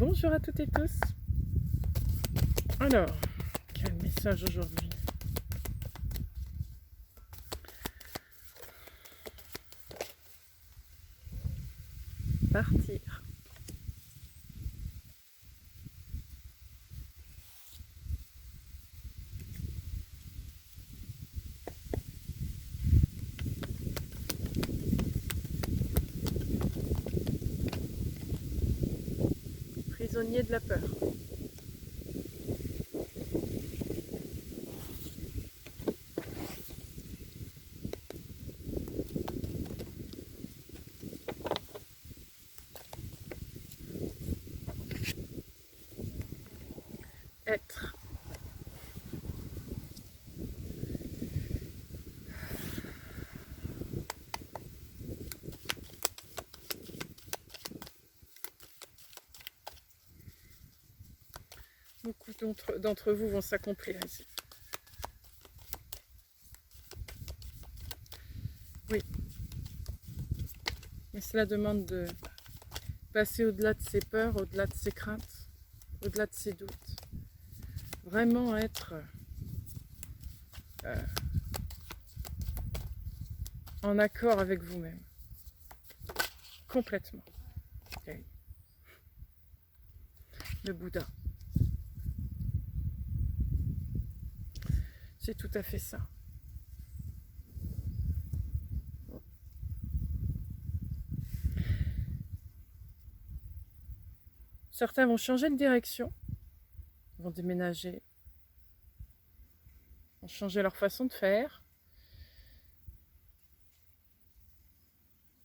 Bonjour à toutes et tous. Alors, quel message aujourd'hui? Partir. Prisonnier de la peur. Être. Beaucoup d'entre vous vont s'accomplir ici. Oui. Mais cela demande de passer au-delà de ses peurs, au-delà de ses craintes, au-delà de ses doutes. Vraiment être en accord avec vous-même. Complètement. Okay. Le Bouddha. C'est tout à fait ça. Certains vont changer de direction, vont déménager, vont changer leur façon de faire.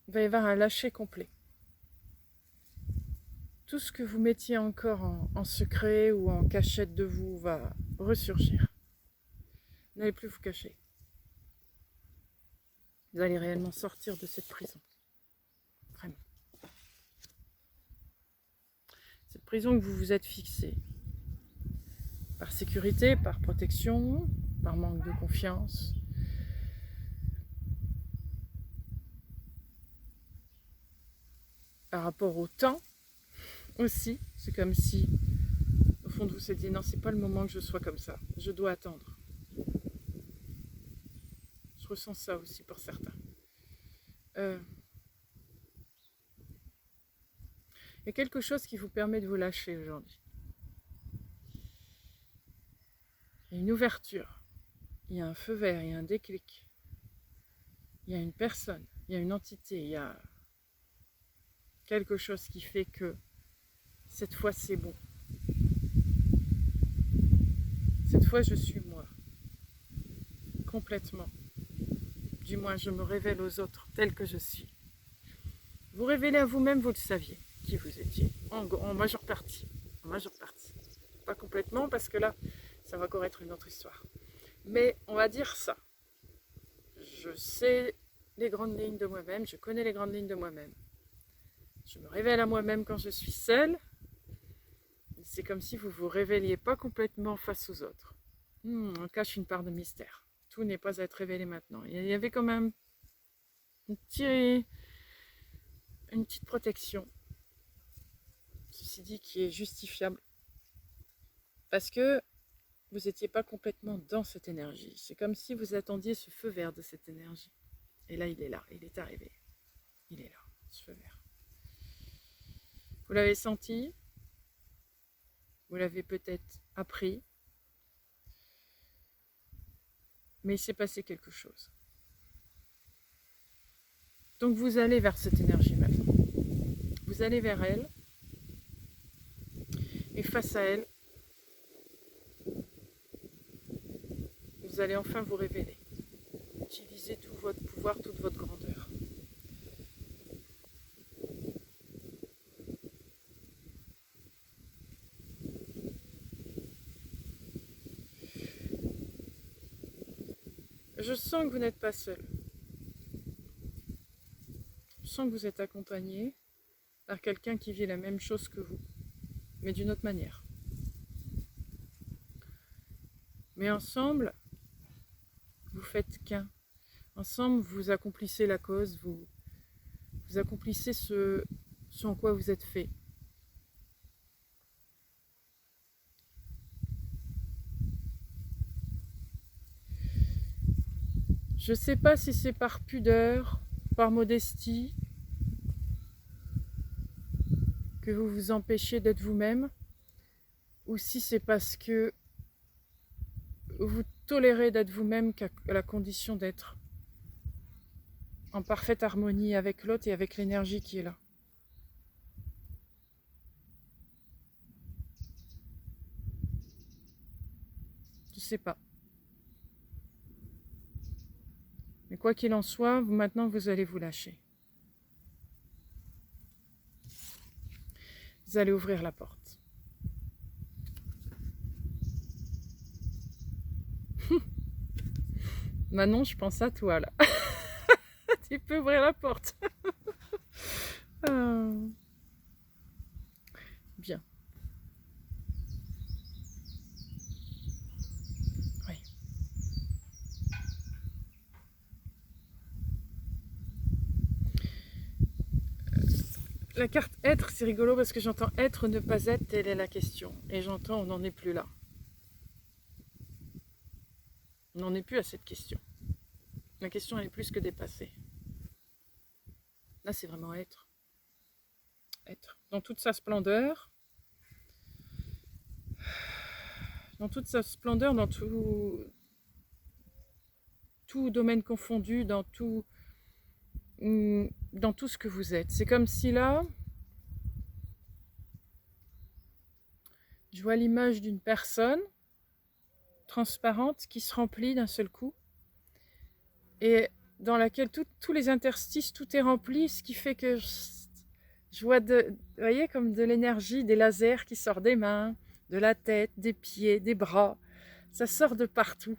Il va y avoir un lâcher complet. Tout ce que vous mettiez encore en secret ou en cachette de vous va ressurgir. Vous n'allez plus vous cacher. Vous allez réellement sortir de cette prison. Vraiment. Cette prison que vous vous êtes fixée. Par sécurité, par protection, par manque de confiance. Par rapport au temps aussi. C'est comme si, au fond de vous, s'est dit non, c'est pas le moment que je sois comme ça. Je dois attendre. Je ressens ça aussi pour certains. Il y a quelque chose qui vous permet de vous lâcher aujourd'hui. Il y a une ouverture, il y a un feu vert, il y a un déclic. Il y a une personne, il y a une entité, il y a quelque chose qui fait que cette fois c'est bon. Cette fois je suis moi, complètement. Du moins je me révèle aux autres tel que je suis. Vous révélez à vous-même, vous le saviez, qui vous étiez, en majeure partie. En majeure partie. Pas complètement parce que là, ça va encore être une autre histoire. Mais on va dire ça. Je sais les grandes lignes de moi-même, je connais les grandes lignes de moi-même. Je me révèle à moi-même quand je suis seule. C'est comme si vous ne vous révéliez pas complètement face aux autres. On cache une part de mystère. Tout n'est pas à être révélé maintenant. Il y avait quand même une petite protection, ceci dit, qui est justifiable. Parce que vous n'étiez pas complètement dans cette énergie. C'est comme si vous attendiez ce feu vert de cette énergie. Et là, il est là, il est arrivé. Il est là, ce feu vert. Vous l'avez senti, vous l'avez peut-être appris, mais il s'est passé quelque chose. Donc vous allez vers cette énergie maintenant. Vous allez vers elle, et face à elle, vous allez enfin vous révéler. Utilisez tout votre pouvoir, toute votre grandeur. Je sens que vous n'êtes pas seul. Je sens que vous êtes accompagné par quelqu'un qui vit la même chose que vous, mais d'une autre manière. Mais ensemble, vous faites qu'un. Ensemble, vous accomplissez la cause, vous accomplissez ce en quoi vous êtes fait. Je ne sais pas si c'est par pudeur, par modestie, que vous vous empêchez d'être vous-même, ou si c'est parce que vous tolérez d'être vous-même qu'à la condition d'être en parfaite harmonie avec l'autre et avec l'énergie qui est là. Je ne sais pas. Mais quoi qu'il en soit, maintenant vous allez vous lâcher. Vous allez ouvrir la porte. Manon, je pense à toi là. Tu peux ouvrir la porte. Bien. Oui. La carte être, c'est rigolo parce que j'entends être, ne pas être, telle est la question. Et j'entends on n'en est plus là. On n'en est plus à cette question. La question elle est plus que dépassée. Là c'est vraiment être. Être. Dans toute sa splendeur. Dans toute sa splendeur, dans tout domaine confondu, dans tout ce que vous êtes. C'est comme si là, je vois l'image d'une personne transparente qui se remplit d'un seul coup et dans laquelle tous les interstices, tout est rempli, ce qui fait que je vois, vous voyez, comme de l'énergie, des lasers qui sortent des mains, de la tête, des pieds, des bras. Ça sort de partout.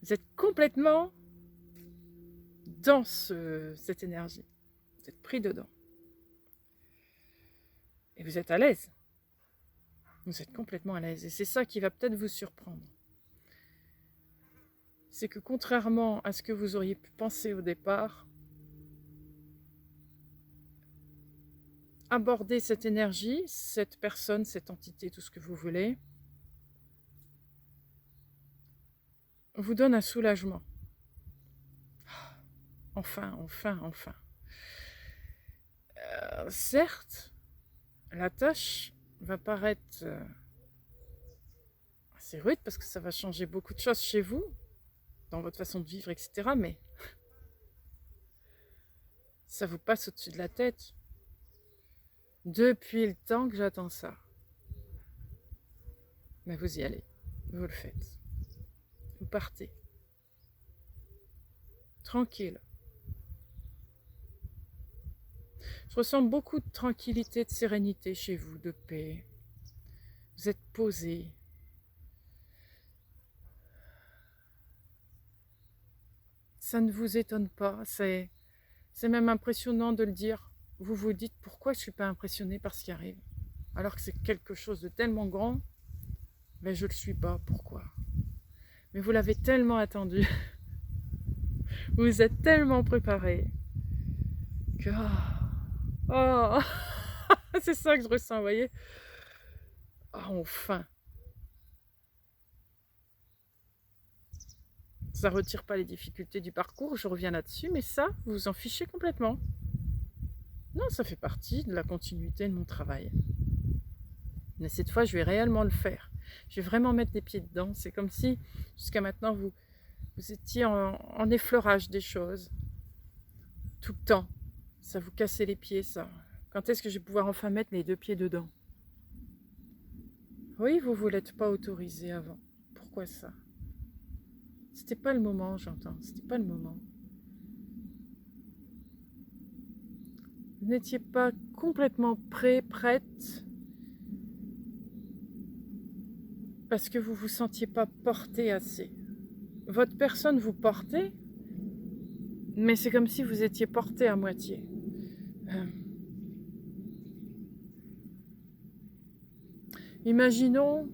Vous êtes complètement dans cette énergie. Vous êtes pris dedans. Et vous êtes à l'aise. Vous êtes complètement à l'aise. Et c'est ça qui va peut-être vous surprendre. C'est que contrairement à ce que vous auriez pu penser au départ, aborder cette énergie, cette personne, cette entité, tout ce que vous voulez, vous donne un soulagement. Enfin. Certes, la tâche va paraître assez rude parce que ça va changer beaucoup de choses chez vous, dans votre façon de vivre, etc. Mais ça vous passe au-dessus de la tête. Depuis le temps que j'attends ça. Mais vous y allez, vous le faites. Vous partez. Tranquille. Je ressens beaucoup de tranquillité, de sérénité chez vous, de paix. Vous êtes posé. Ça ne vous étonne pas, c'est même impressionnant de le dire. Vous vous dites pourquoi je ne suis pas impressionnée par ce qui arrive, alors que c'est quelque chose de tellement grand, mais je ne le suis pas, pourquoi? Mais vous l'avez tellement attendu, vous êtes tellement préparé, que... Oh, c'est ça que je ressens, vous voyez? Oh, enfin. Ça ne retire pas les difficultés du parcours, je reviens là-dessus, mais ça, vous vous en fichez complètement. Non, ça fait partie de la continuité de mon travail. Mais cette fois, je vais réellement le faire. Je vais vraiment mettre les pieds dedans. C'est comme si, jusqu'à maintenant, vous étiez en effleurage des choses. Tout le temps. Ça vous cassait les pieds, ça. Quand est-ce que je vais pouvoir enfin mettre les deux pieds dedans? Oui, vous ne vous l'êtes pas autorisé avant. Pourquoi ça? C'était pas le moment, j'entends. C'était pas le moment. Vous n'étiez pas complètement prête, parce que vous ne vous sentiez pas porté assez. Votre personne vous portait, mais c'est comme si vous étiez porté à moitié. Imaginons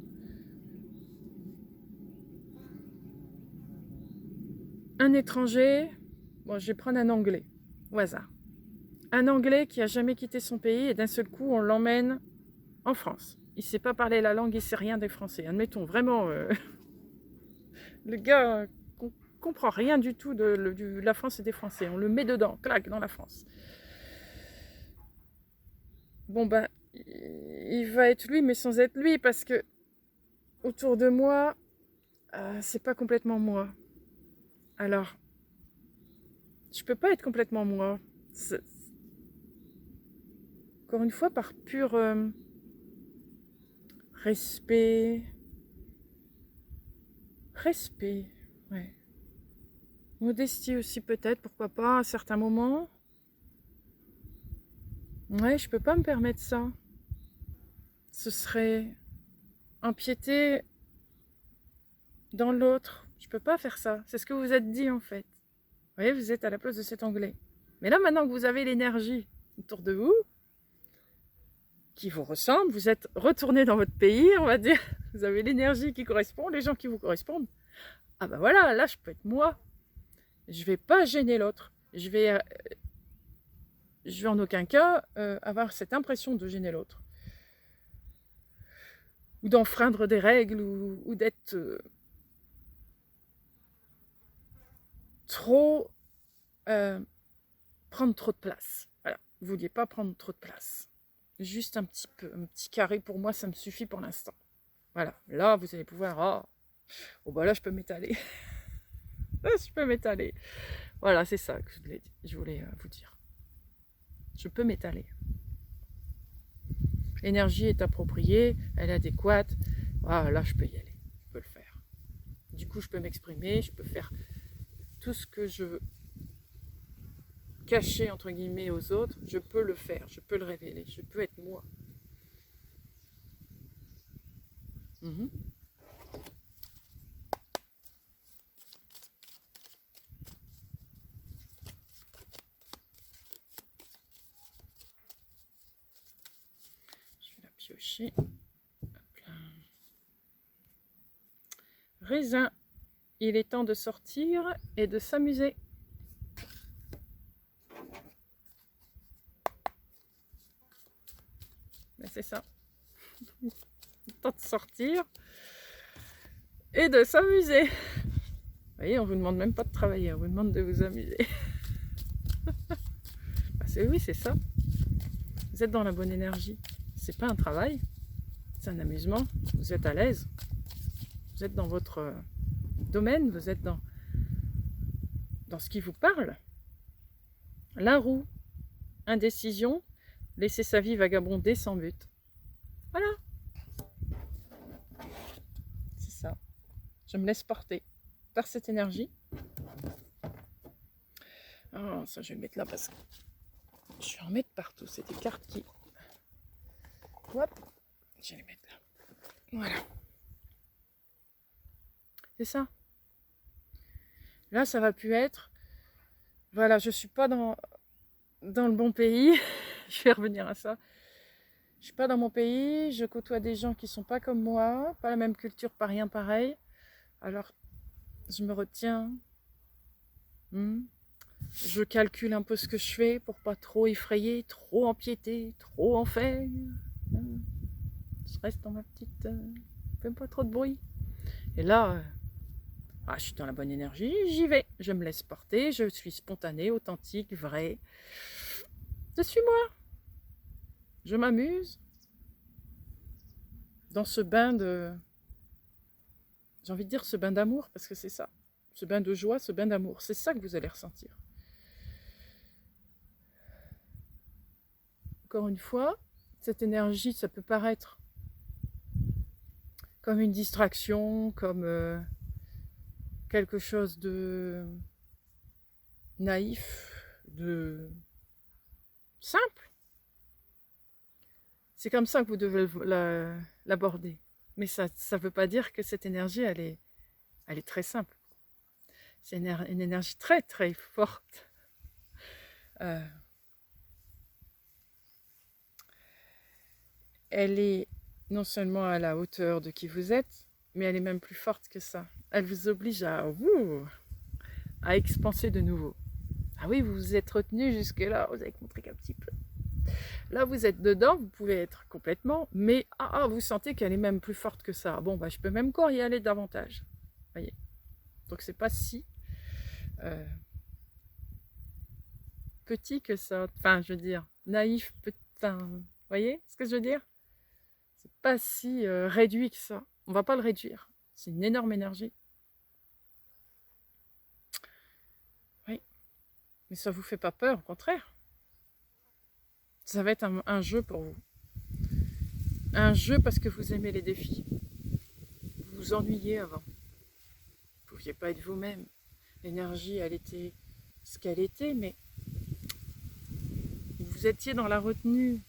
un étranger, bon, je vais prendre un Anglais, au hasard. Un Anglais qui n'a jamais quitté son pays et d'un seul coup, on l'emmène en France. Il ne sait pas parler la langue, il ne sait rien des Français. Admettons, vraiment, le gars comprend rien du tout de la France et des Français. On le met dedans, clac, dans la France. Bon ben, il va être lui, mais sans être lui, parce que autour de moi, c'est pas complètement moi. Alors, je peux pas être complètement moi. Encore une fois, par pur respect, ouais. Modestie aussi peut-être, pourquoi pas, à certains moments. Ouais, je peux pas me permettre ça. Ce serait empiéter dans l'autre. Je peux pas faire ça. C'est ce que vous êtes dit en fait. Vous voyez, vous êtes à la place de cet Anglais. Mais là, maintenant que vous avez l'énergie autour de vous, qui vous ressemble, vous êtes retourné dans votre pays, on va dire. Vous avez l'énergie qui correspond, les gens qui vous correspondent. Ah ben voilà, là, je peux être moi. Je vais pas gêner l'autre. Je vais en aucun cas avoir cette impression de gêner l'autre. Ou d'enfreindre des règles, ou d'être trop... prendre trop de place. Voilà, vous ne vouliez pas prendre trop de place. Juste un petit peu, un petit carré pour moi, ça me suffit pour l'instant. Voilà, là, vous allez pouvoir... Oh bah là, je peux m'étaler. Là, je peux m'étaler. Voilà, c'est ça que je voulais vous dire. Je peux m'étaler. L'énergie est appropriée, elle est adéquate. Voilà, là, je peux y aller. Je peux le faire. Du coup, je peux m'exprimer, je peux faire tout ce que je veux cacher, entre guillemets, aux autres. Je peux le faire, je peux le révéler, je peux être moi. Je vais la piocher. Raisin, il est temps de sortir et de s'amuser. C'est ça. Il est temps de sortir et de s'amuser. Vous voyez, on ne vous demande même pas de travailler, on vous demande de vous amuser. Oui, c'est ça. Vous êtes dans la bonne énergie. C'est pas un travail, c'est un amusement. Vous êtes à l'aise. Vous êtes dans votre domaine, vous êtes dans ce qui vous parle. La roue, indécision, laisser sa vie vagabonder sans but. Voilà. C'est ça. Je me laisse porter par cette énergie. Oh, ça, je vais le mettre là parce que je vais en mettre partout. C'est des cartes qui... Hop, je vais les mettre là. Voilà. C'est ça. Là, ça va plus être... Voilà, je suis pas dans le bon pays. Je vais revenir à ça. Je suis pas dans mon pays. Je côtoie des gens qui sont pas comme moi. Pas la même culture, pas rien pareil. Alors, je me retiens. Je calcule un peu ce que je fais pour pas trop effrayer, trop empiéter, trop en faire. Je reste dans ma petite... fais pas trop de bruit. Et là... je suis dans la bonne énergie, j'y vais. Je me laisse porter, je suis spontanée, authentique, vraie. Je suis moi. Je m'amuse. Dans ce bain de... J'ai envie de dire ce bain d'amour, parce que c'est ça. Ce bain de joie, ce bain d'amour. C'est ça que vous allez ressentir. Encore une fois, cette énergie, ça peut paraître comme une distraction, comme... quelque chose de naïf, de simple. C'est comme ça que vous devez l'aborder. Mais ça ne veut pas dire que cette énergie, elle est très simple. C'est une énergie très très forte. Elle est non seulement à la hauteur de qui vous êtes, mais elle est même plus forte que ça. Elle vous oblige à expanser de nouveau. Ah oui, vous vous êtes retenu jusque-là, vous avez montré qu'un petit peu. Là, vous êtes dedans, vous pouvez être complètement, mais vous sentez qu'elle est même plus forte que ça. Bon, je peux même encore y aller davantage. Voyez. Donc, c'est pas si euh, petit que ça. Enfin, je veux dire, naïf, enfin, vous voyez ce que je veux dire? C'est pas si réduit que ça. On va pas le réduire. C'est une énorme énergie. Oui, mais ça vous fait pas peur, au contraire. Ça va être un jeu pour vous. Un jeu parce que vous aimez les défis. Vous vous ennuyez avant. Vous pouviez pas être vous-même. L'énergie, elle était ce qu'elle était, mais vous étiez dans la retenue.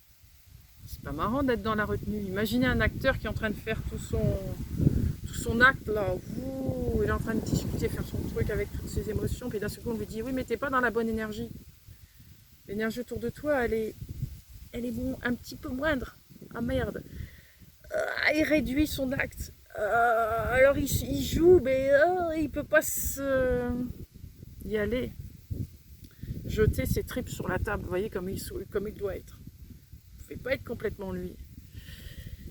C'est pas marrant d'être dans la retenue. Imaginez un acteur qui est en train de faire tout son acte là. Il est en train de discuter, faire son truc avec toutes ses émotions, puis d'un seul coup on lui dit oui mais t'es pas dans la bonne énergie. L'énergie autour de toi, elle est bon, un petit peu moindre. Ah merde. Il réduit son acte. Alors il joue, mais il peut pas y aller. Jeter ses tripes sur la table, vous voyez, comme il doit être. Vous ne pouvez pas être complètement lui.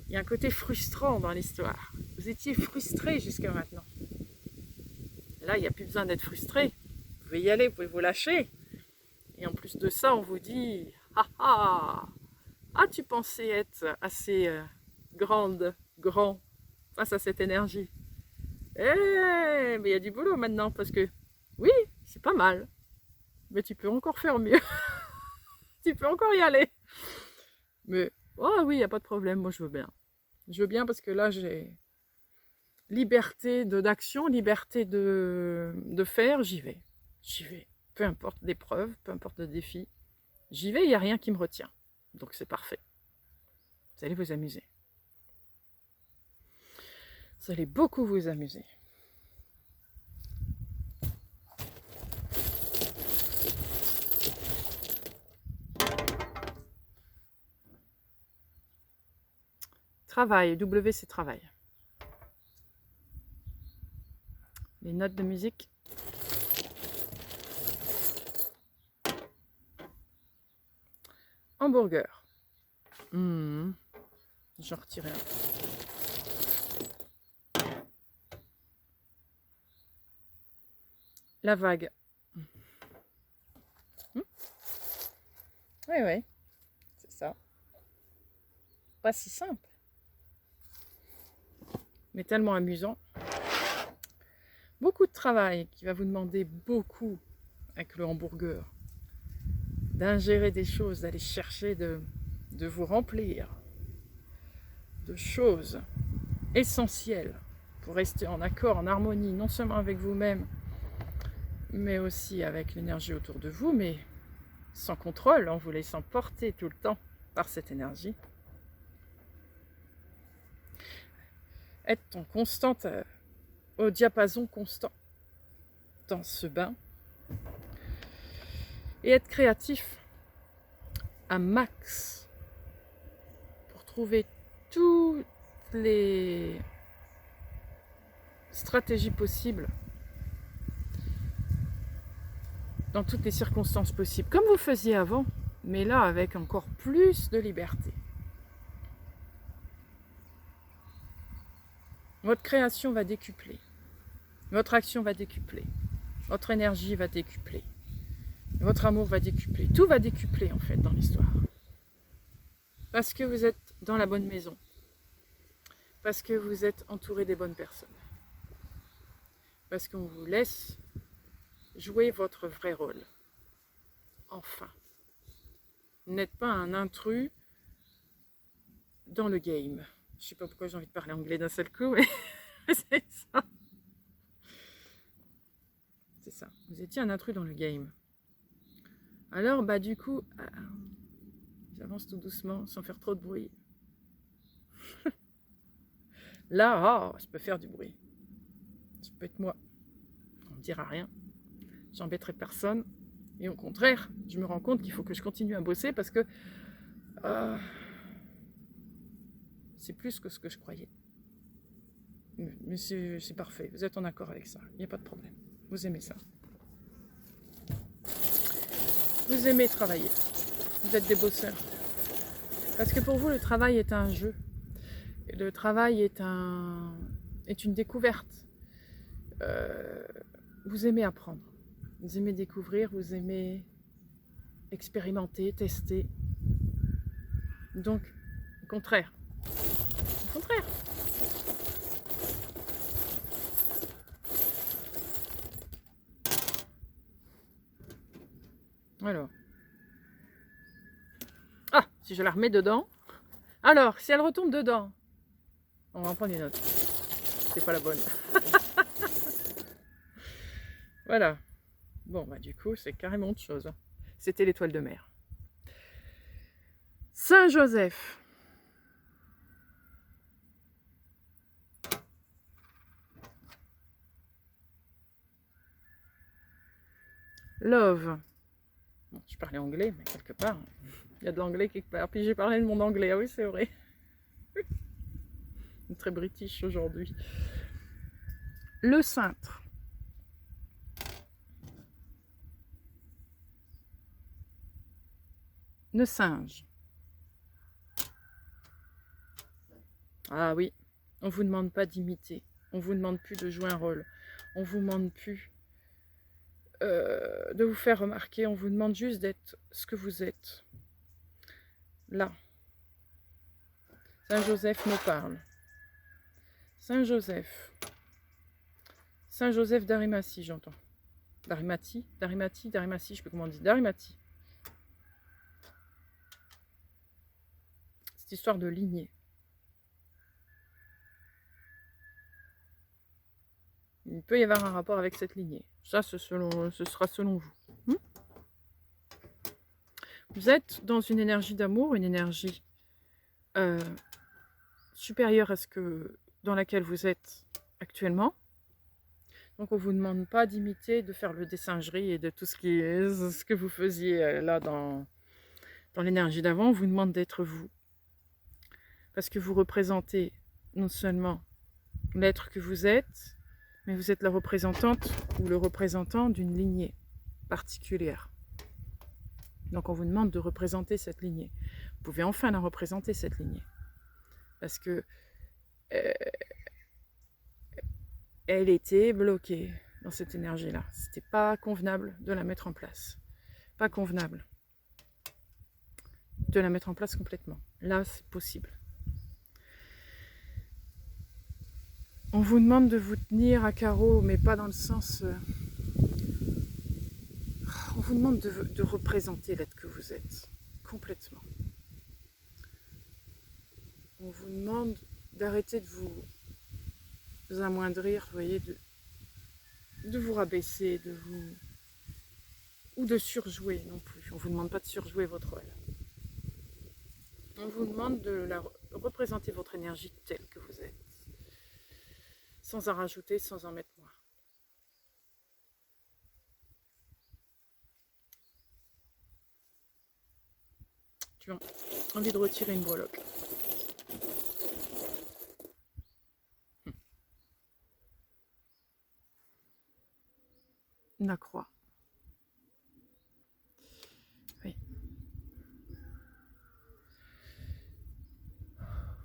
Il y a un côté frustrant dans l'histoire. Vous étiez frustré jusqu'à maintenant. Là, il n'y a plus besoin d'être frustré. Vous pouvez y aller, vous pouvez vous lâcher. Et en plus de ça, on vous dit tu pensais être assez grand face à cette énergie. Mais il y a du boulot maintenant parce que oui, c'est pas mal. Mais tu peux encore faire mieux. Tu peux encore y aller. Mais oui, il n'y a pas de problème, moi je veux bien. Je veux bien parce que là j'ai liberté d'action, liberté de faire, j'y vais. J'y vais. Peu importe l'épreuve, peu importe le défi. J'y vais, il n'y a rien qui me retient. Donc c'est parfait. Vous allez vous amuser. Vous allez beaucoup vous amuser. Travail, W c'est travail. Les notes de musique. Hamburger. J'en retirais un. La vague. Oui, c'est ça. Pas si simple, mais tellement amusant. Beaucoup de travail qui va vous demander beaucoup avec le hamburger. D'ingérer des choses, d'aller chercher, de vous remplir de choses essentielles pour rester en accord, en harmonie, non seulement avec vous-même, mais aussi avec l'énergie autour de vous, mais sans contrôle, en vous laissant porter tout le temps par cette énergie. Être en constante, au diapason constant dans ce bain. Et être créatif à max pour trouver toutes les stratégies possibles dans toutes les circonstances possibles, comme vous faisiez avant, mais là avec encore plus de liberté. Votre création va décupler, votre action va décupler, votre énergie va décupler, votre amour va décupler, tout va décupler en fait dans l'histoire. Parce que vous êtes dans la bonne maison, parce que vous êtes entouré des bonnes personnes, parce qu'on vous laisse jouer votre vrai rôle. Enfin, vous n'êtes pas un intrus dans le game. Je ne sais pas pourquoi j'ai envie de parler anglais d'un seul coup, mais c'est ça. C'est ça. Vous étiez un intrus dans le game. Alors, du coup, j'avance tout doucement, sans faire trop de bruit. Là, je peux faire du bruit. Ça peut être moi. On ne me dira rien. J'embêterai personne. Et au contraire, je me rends compte qu'il faut que je continue à bosser parce que c'est plus que ce que je croyais. Mais c'est parfait. Vous êtes en accord avec ça. Il n'y a pas de problème. Vous aimez ça. Vous aimez travailler. Vous êtes des bosseurs. Parce que pour vous, le travail est un jeu. Le travail est une découverte. Vous aimez apprendre. Vous aimez découvrir, vous aimez expérimenter, tester. Donc, au contraire. Au contraire. Alors. Ah, si je la remets dedans. Alors, si elle retombe dedans, on va en prendre une autre. C'est pas la bonne. Voilà. Bon, bah du coup, c'est carrément autre chose. C'était l'étoile de mer. Saint-Joseph. Love. Bon, je parlais anglais, mais quelque part, il y a de l'anglais quelque part. Puis j'ai parlé de mon anglais, ah oui, c'est vrai. Très british aujourd'hui. Le cintre. Le singe. Ah oui, on ne vous demande pas d'imiter. On ne vous demande plus de jouer un rôle. On ne vous demande plus de vous faire remarquer. On vous demande juste d'être ce que vous êtes. Là. Saint-Joseph me parle. Saint-Joseph. Saint-Joseph d'Arimathie, j'entends. D'Arimathie, je sais pas comment on dit. D'Arimathie. Cette histoire de lignée. Il peut y avoir un rapport avec cette lignée. Ça, ce sera selon vous. Vous êtes dans une énergie d'amour, une énergie supérieure à ce que dans laquelle vous êtes actuellement. Donc on ne vous demande pas d'imiter, de faire le dessingerie et de tout ce que vous faisiez là dans l'énergie d'avant. On vous demande d'être vous. Parce que vous représentez non seulement l'être que vous êtes, mais vous êtes la représentante ou le représentant d'une lignée particulière. Donc on vous demande de représenter cette lignée. Vous pouvez enfin la représenter, cette lignée. Parce que elle était bloquée dans cette énergie-là. C'était pas convenable de la mettre en place. Pas convenable de la mettre en place complètement. Là, c'est possible. On vous demande de vous tenir à carreau, mais pas dans le sens... On vous demande de représenter l'être que vous êtes, complètement. On vous demande d'arrêter de vous amoindrir, vous voyez, de vous rabaisser, ou de surjouer non plus. On ne vous demande pas de surjouer votre rôle. On vous demande de représenter votre énergie telle que vous êtes, sans en rajouter, sans en mettre moins. Tu as envie de retirer une breloque. La croix. Oui.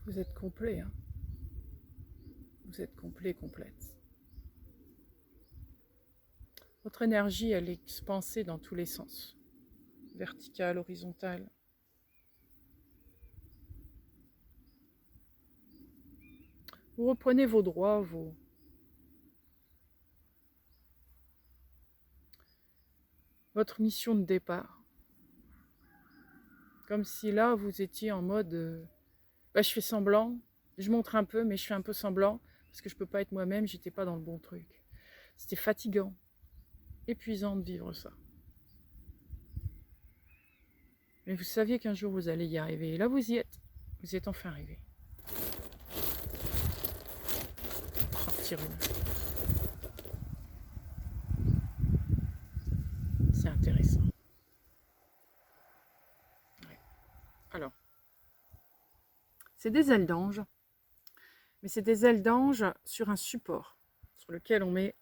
Vous êtes complet, hein. Vous êtes complet, complète. Votre énergie, elle est expansée dans tous les sens. Verticale, horizontale. Vous reprenez vos droits, votre mission de départ. Comme si là, vous étiez en mode... je fais semblant, je montre un peu, mais je fais un peu semblant, parce que je ne peux pas être moi-même, j'étais pas dans le bon truc. C'était fatigant, épuisant de vivre ça. Mais vous saviez qu'un jour vous allez y arriver, et là vous y êtes enfin arrivé. Sortir une. C'est intéressant. Ouais. Alors, c'est des ailes d'ange, mais c'est des ailes d'ange sur un support, sur lequel on met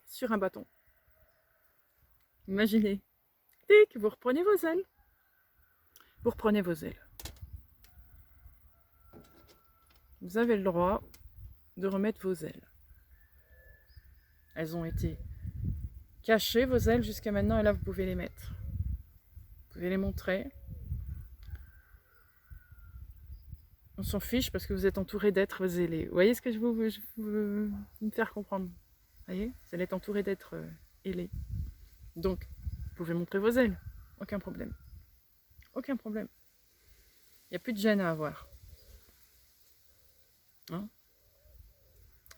sur un bâton. Imaginez, vous reprenez vos ailes. Vous reprenez vos ailes. Vous avez le droit de remettre vos ailes. Elles ont été caché vos ailes jusqu'à maintenant et là, vous pouvez les mettre. Vous pouvez les montrer. On s'en fiche parce que vous êtes entouré d'êtres ailés. Vous voyez ce que je veux me faire comprendre? Vous voyez? Vous allez être entouré d'êtres ailés. Donc, vous pouvez montrer vos ailes. Aucun problème. Aucun problème. Il n'y a plus de gêne à avoir. Hein?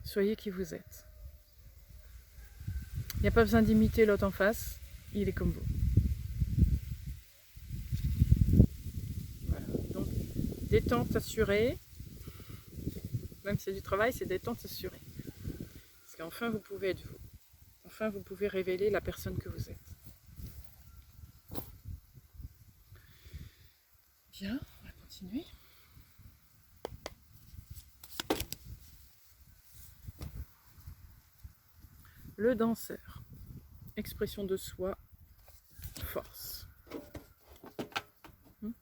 Soyez qui vous êtes. Il n'y a pas besoin d'imiter l'autre en face. Il est comme vous. Voilà. Donc, détente assurée. Même si c'est du travail, c'est détente assurée. Parce qu'enfin, vous pouvez être vous. Enfin, vous pouvez révéler la personne que vous êtes. Bien, on va continuer. Le danseur. Expression de soi, force. Vous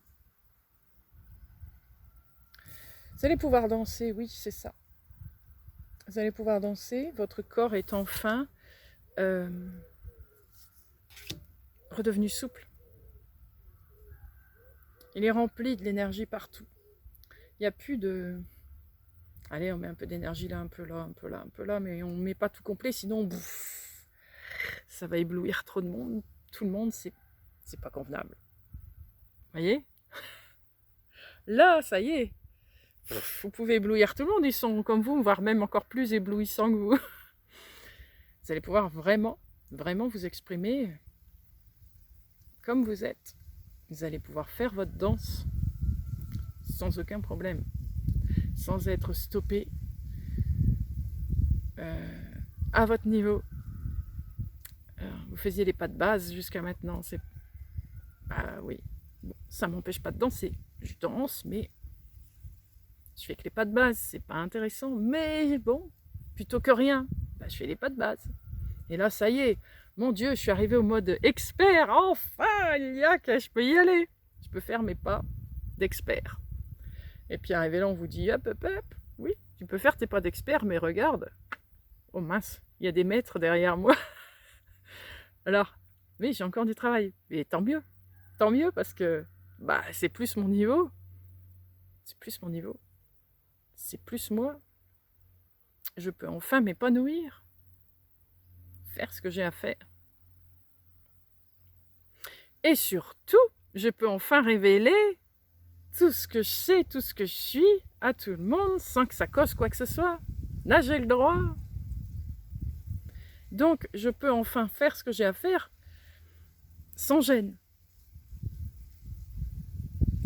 allez pouvoir danser, oui, c'est ça. Vous allez pouvoir danser, votre corps est enfin redevenu souple. Il est rempli de l'énergie partout. Il n'y a plus de... Allez, on met un peu d'énergie là, un peu là, un peu là, un peu là, mais on ne met pas tout complet, sinon bouf, ça va éblouir trop de monde. Tout le monde, c'est pas convenable. Vous voyez? Là, ça y est. Vous pouvez éblouir tout le monde, ils sont comme vous, voire même encore plus éblouissants que vous. Vous allez pouvoir vraiment, vraiment vous exprimer comme vous êtes. Vous allez pouvoir faire votre danse sans aucun problème, sans être stoppé à votre niveau. Vous faisiez les pas de base jusqu'à maintenant, c'est... Bah oui, bon, ça m'empêche pas de danser. Je danse, mais je fais que les pas de base, c'est pas intéressant, mais bon, plutôt que rien, bah, je fais les pas de base. Et là, ça y est, mon Dieu, je suis arrivée au mode expert, enfin, il y a que je peux y aller. Je peux faire mes pas d'expert. Et puis arrivé là, on vous dit, hop, hop, hop, oui, tu peux faire tes pas d'expert, mais regarde, oh mince, il y a des maîtres derrière moi. Alors, oui, j'ai encore du travail, mais tant mieux, parce que bah, c'est plus mon niveau, c'est plus mon niveau, c'est plus moi. Je peux enfin m'épanouir, faire ce que j'ai à faire. Et surtout, je peux enfin révéler tout ce que je sais, tout ce que je suis à tout le monde sans que ça cause quoi que ce soit. Là, j'ai le droit. Donc, je peux enfin faire ce que j'ai à faire sans gêne.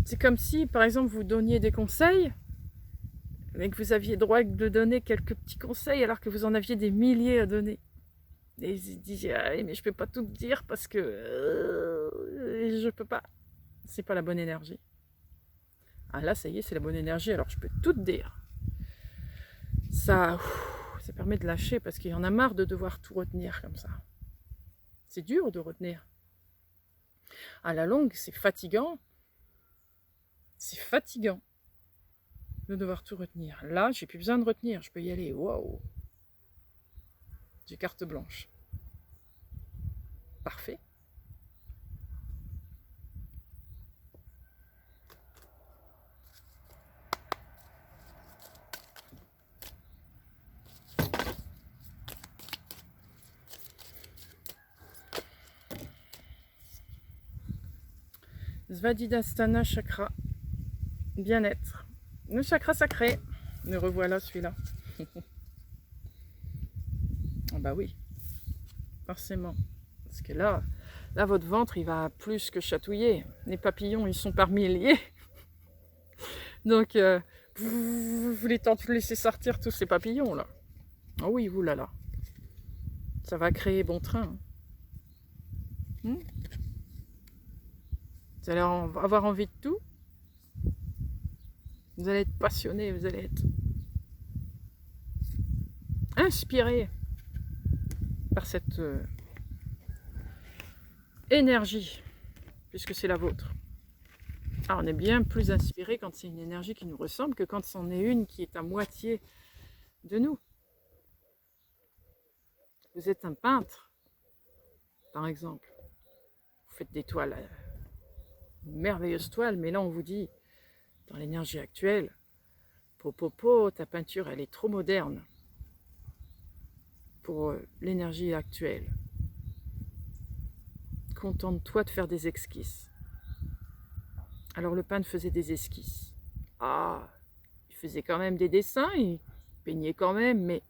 C'est comme si, par exemple, vous donniez des conseils, mais que vous aviez droit de donner quelques petits conseils alors que vous en aviez des milliers à donner. Et ils disaient, ah oui, mais je peux pas tout dire parce que je peux pas. C'est pas la bonne énergie. Ah là, ça y est, c'est la bonne énergie, alors je peux tout dire. Ça permet de lâcher parce qu'il y en a marre de devoir tout retenir comme ça. C'est dur de retenir. À la longue, c'est fatigant. C'est fatigant de devoir tout retenir. Là, j'ai plus besoin de retenir, je peux y aller. Waouh! J'ai carte blanche. Parfait. Svadhisthana chakra, bien-être. Le chakra sacré, le revoilà celui-là. Ah bah oui, forcément. Parce que là, votre ventre, il va plus que chatouiller. Les papillons, ils sont par milliers. Donc, vous voulez tant laisser sortir tous ces papillons, là. Ah oui, vous là là. Ça va créer bon train. Vous allez avoir envie de tout. Vous allez être passionné, vous allez être inspiré par cette énergie, puisque c'est la vôtre. Alors, on est bien plus inspiré quand c'est une énergie qui nous ressemble que quand c'en est une qui est à moitié de nous. Vous êtes un peintre. par exemple. Vous faites des toiles, une merveilleuse toile, mais là on vous dit, dans l'énergie actuelle, ta peinture elle est trop moderne pour l'énergie actuelle. Contente-toi de faire des esquisses. Alors le peintre faisait des esquisses. Ah, il faisait quand même des dessins, il peignait quand même, mais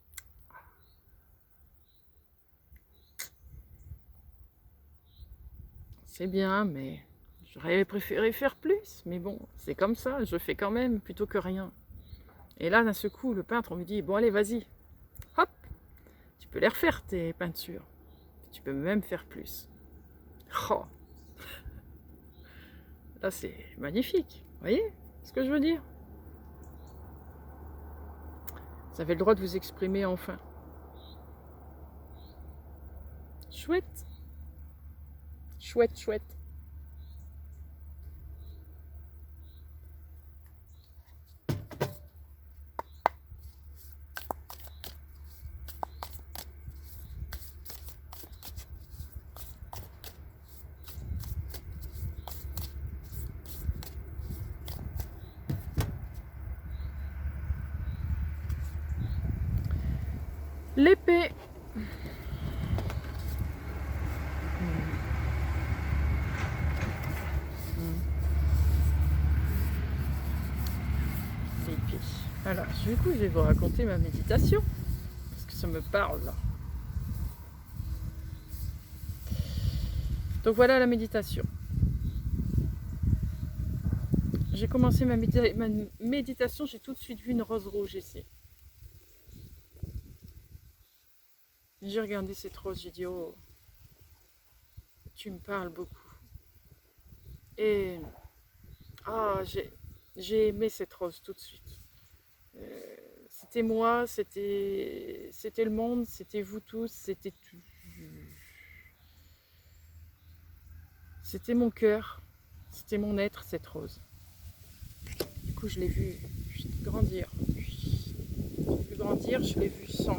c'est bien, mais j'aurais préféré faire plus. Mais bon, c'est comme ça, je fais quand même plutôt que rien. Et là, d'un seul coup, le peintre, on me dit, bon allez, vas-y, hop, tu peux les refaire tes peintures. Tu peux même faire plus. Oh, là, c'est magnifique. Vous voyez ce que je veux dire? Vous avez le droit de vous exprimer enfin. Chouette. Chouette, chouette. L'épée. L'épée. Alors, du coup, je vais vous raconter ma méditation. Parce que ça me parle. Donc voilà la méditation. J'ai commencé ma méditation, j'ai tout de suite vu une rose rouge ici. J'ai regardé cette rose, j'ai dit, oh, tu me parles beaucoup. Et j'ai aimé cette rose tout de suite. C'était moi, c'était le monde, c'était vous tous, c'était mon cœur, c'était mon être, cette rose. Du coup, je l'ai vu grandir. Je l'ai vu sans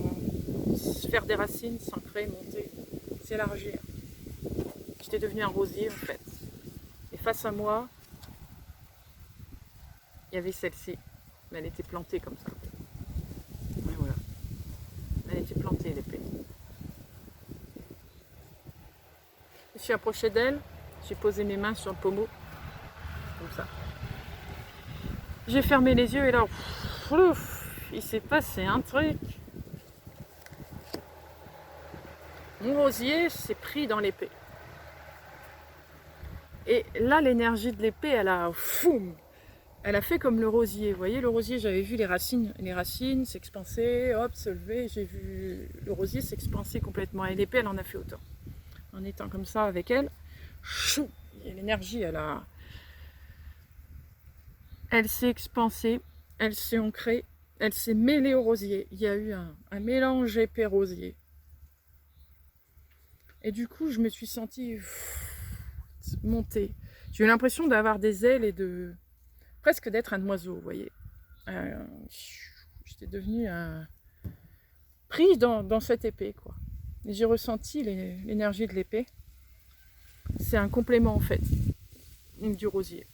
faire des racines, s'ancrer, monter, s'élargir. J'étais devenue un rosier en fait. Et face à moi, il y avait celle-ci. Mais elle était plantée comme ça. Et voilà. Elle était plantée, l'épée. Je suis approchée d'elle, j'ai posé mes mains sur le pommeau. Comme ça. J'ai fermé les yeux et là, il s'est passé un truc. Mon rosier s'est pris dans l'épée. Et là, l'énergie de l'épée, elle a fait comme le rosier. Vous voyez, le rosier, j'avais vu les racines s'expanser, hop, se lever. J'ai vu le rosier s'expanser complètement. Et l'épée, elle en a fait autant. En étant comme ça avec elle, l'énergie, elle s'est expansée, elle s'est ancrée, elle s'est mêlée au rosier. Il y a eu un mélange épée-rosier. Et du coup, je me suis sentie monter. J'ai eu l'impression d'avoir des ailes et presque d'être un oiseau, vous voyez. J'étais devenue prise dans cette épée, quoi. Et j'ai ressenti l'énergie de l'épée. C'est un complément, en fait, du rosier.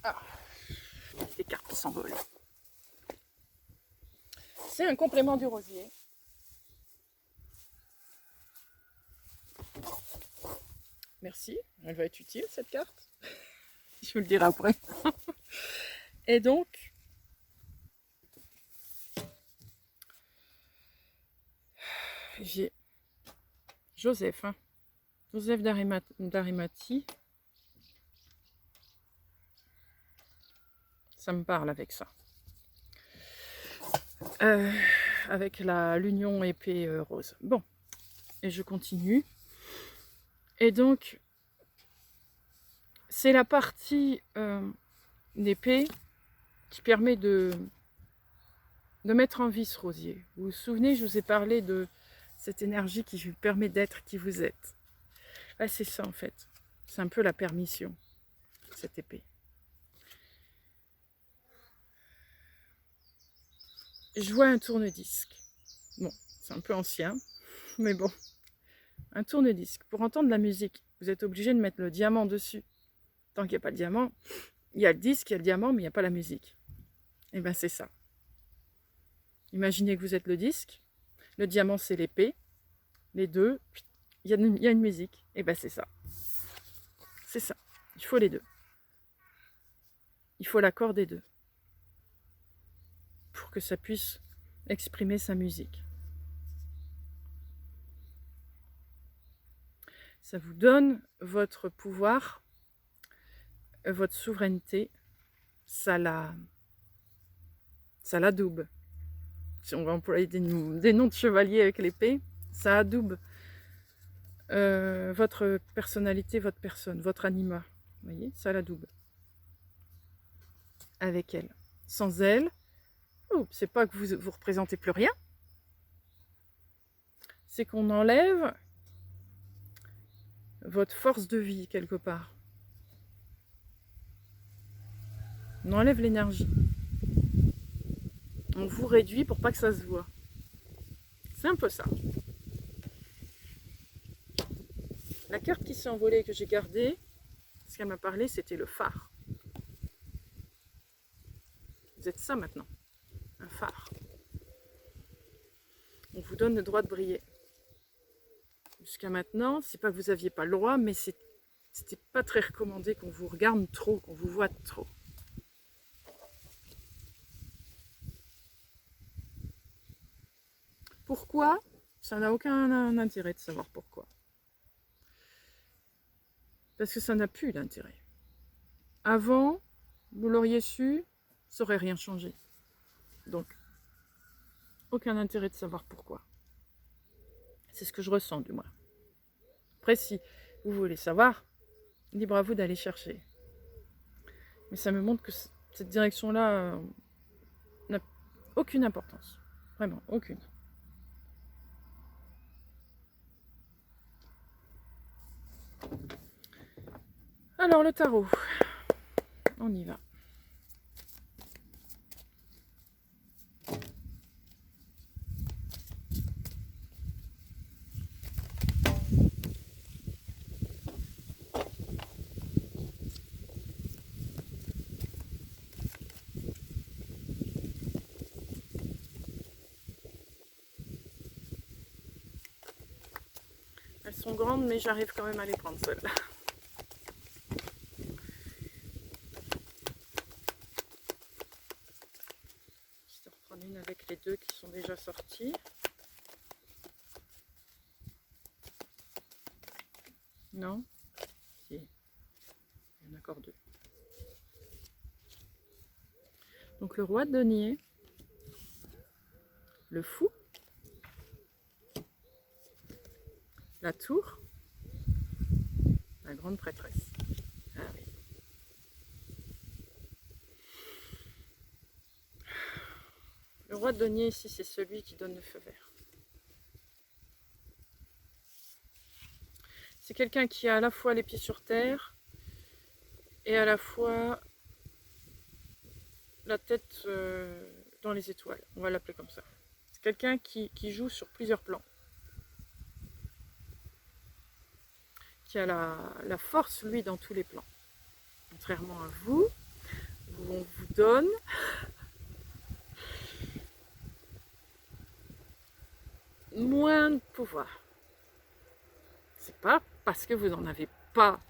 Ah, des cartes qui s'envolent. C'est un complément du rosier. Merci, elle va être utile cette carte. Je vous le dirai après. Et donc, j'ai Joseph d'Arimathie. Ça me parle avec ça. Avec l'union épée rose. Bon, et je continue. Et donc, c'est la partie d'épée qui permet de mettre en vie ce rosier. Vous vous souvenez, je vous ai parlé de cette énergie qui vous permet d'être qui vous êtes. Là, c'est ça en fait. C'est un peu la permission, cette épée. Je vois un tourne-disque Bon, c'est un peu ancien, mais bon. Un tourne-disque. Pour entendre la musique, vous êtes obligé de mettre le diamant dessus. Tant qu'il n'y a pas de diamant, il y a le disque, il y a le diamant, mais il n'y a pas la musique. Et bien c'est ça. Imaginez que vous êtes le disque, le diamant c'est l'épée, les deux, il y a une musique. Et bien c'est ça. C'est ça. Il faut les deux. Il faut l'accord des deux. Pour que ça puisse exprimer sa musique. Ça vous donne votre pouvoir, votre souveraineté, ça l'adoube. Si on va employer des noms de chevaliers avec l'épée, ça adoube votre personnalité, votre personne, votre anima. Vous voyez, ça l'adoube. Avec elle. Sans elle, c'est pas que vous représentez plus rien, c'est qu'on enlève votre force de vie quelque part. On enlève l'énergie. On vous réduit pour pas que ça se voit. C'est un peu ça. La carte qui s'est envolée que j'ai gardée, ce qu'elle m'a parlé, c'était le phare. Vous êtes ça maintenant, un phare. On vous donne le droit de briller. Jusqu'à maintenant, c'est pas que vous n'aviez pas le droit, mais c'était pas très recommandé qu'on vous regarde trop, qu'on vous voit trop. Pourquoi? Ça n'a aucun intérêt de savoir pourquoi. Parce que ça n'a plus d'intérêt. Avant, vous l'auriez su, ça n'aurait rien changé. Donc, aucun intérêt de savoir pourquoi. C'est ce que je ressens du moins. Après, si vous voulez savoir, libre à vous d'aller chercher. Mais ça me montre que cette direction-là n'a aucune importance. Vraiment, aucune. Alors, le tarot. On y va. Elles sont grandes, mais j'arrive quand même à les prendre celles-là. Je vais reprendre une avec les deux qui sont déjà sorties. Non? Si. Il y en a encore deux. Donc le roi de denier, le fou, la tour, la grande prêtresse. Ah oui. Le roi de denier ici, c'est celui qui donne le feu vert. C'est quelqu'un qui a à la fois les pieds sur terre et à la fois la tête dans les étoiles. On va l'appeler comme ça. C'est quelqu'un qui joue sur plusieurs plans. Qui a la force, lui, dans tous les plans. Contrairement à vous, où on vous donne moins de pouvoir. C'est pas parce que vous n'en avez pas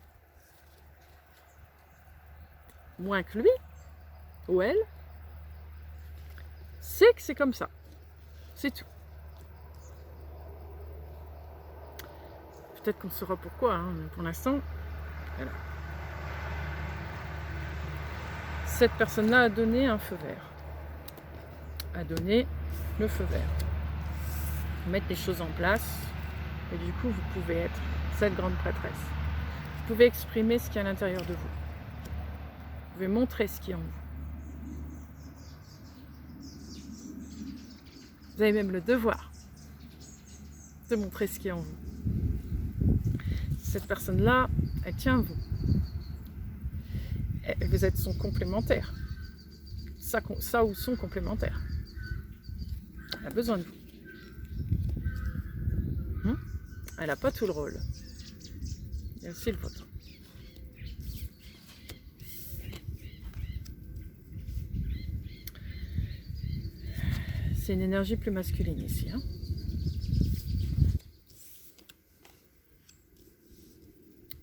moins que lui ou elle, c'est que c'est comme ça. C'est tout. Peut-être qu'on saura pourquoi, hein, mais pour l'instant, voilà. Cette personne-là a donné un feu vert. A donné le feu vert. Mettre les choses en place, et du coup, vous pouvez être cette grande prêtresse. Vous pouvez exprimer ce qu'il y a à l'intérieur de vous. Vous pouvez montrer ce qui est en vous. Vous avez même le devoir de montrer ce qui est en vous. Cette personne-là, elle tient à vous. Vous êtes son complémentaire. Ça ou son complémentaire. Elle a besoin de vous. Elle n'a pas tout le rôle. Il y a aussi le vôtre. C'est une énergie plus masculine ici. Hein.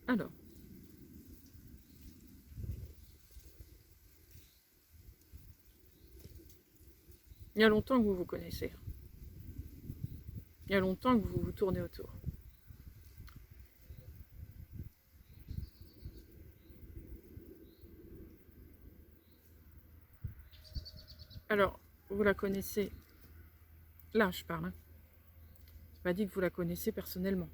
Alors. Il y a longtemps que vous vous connaissez. Il y a longtemps que vous vous tournez autour. Alors, vous la connaissez. Là, je parle. Hein. C'est pas dit que vous la connaissez personnellement.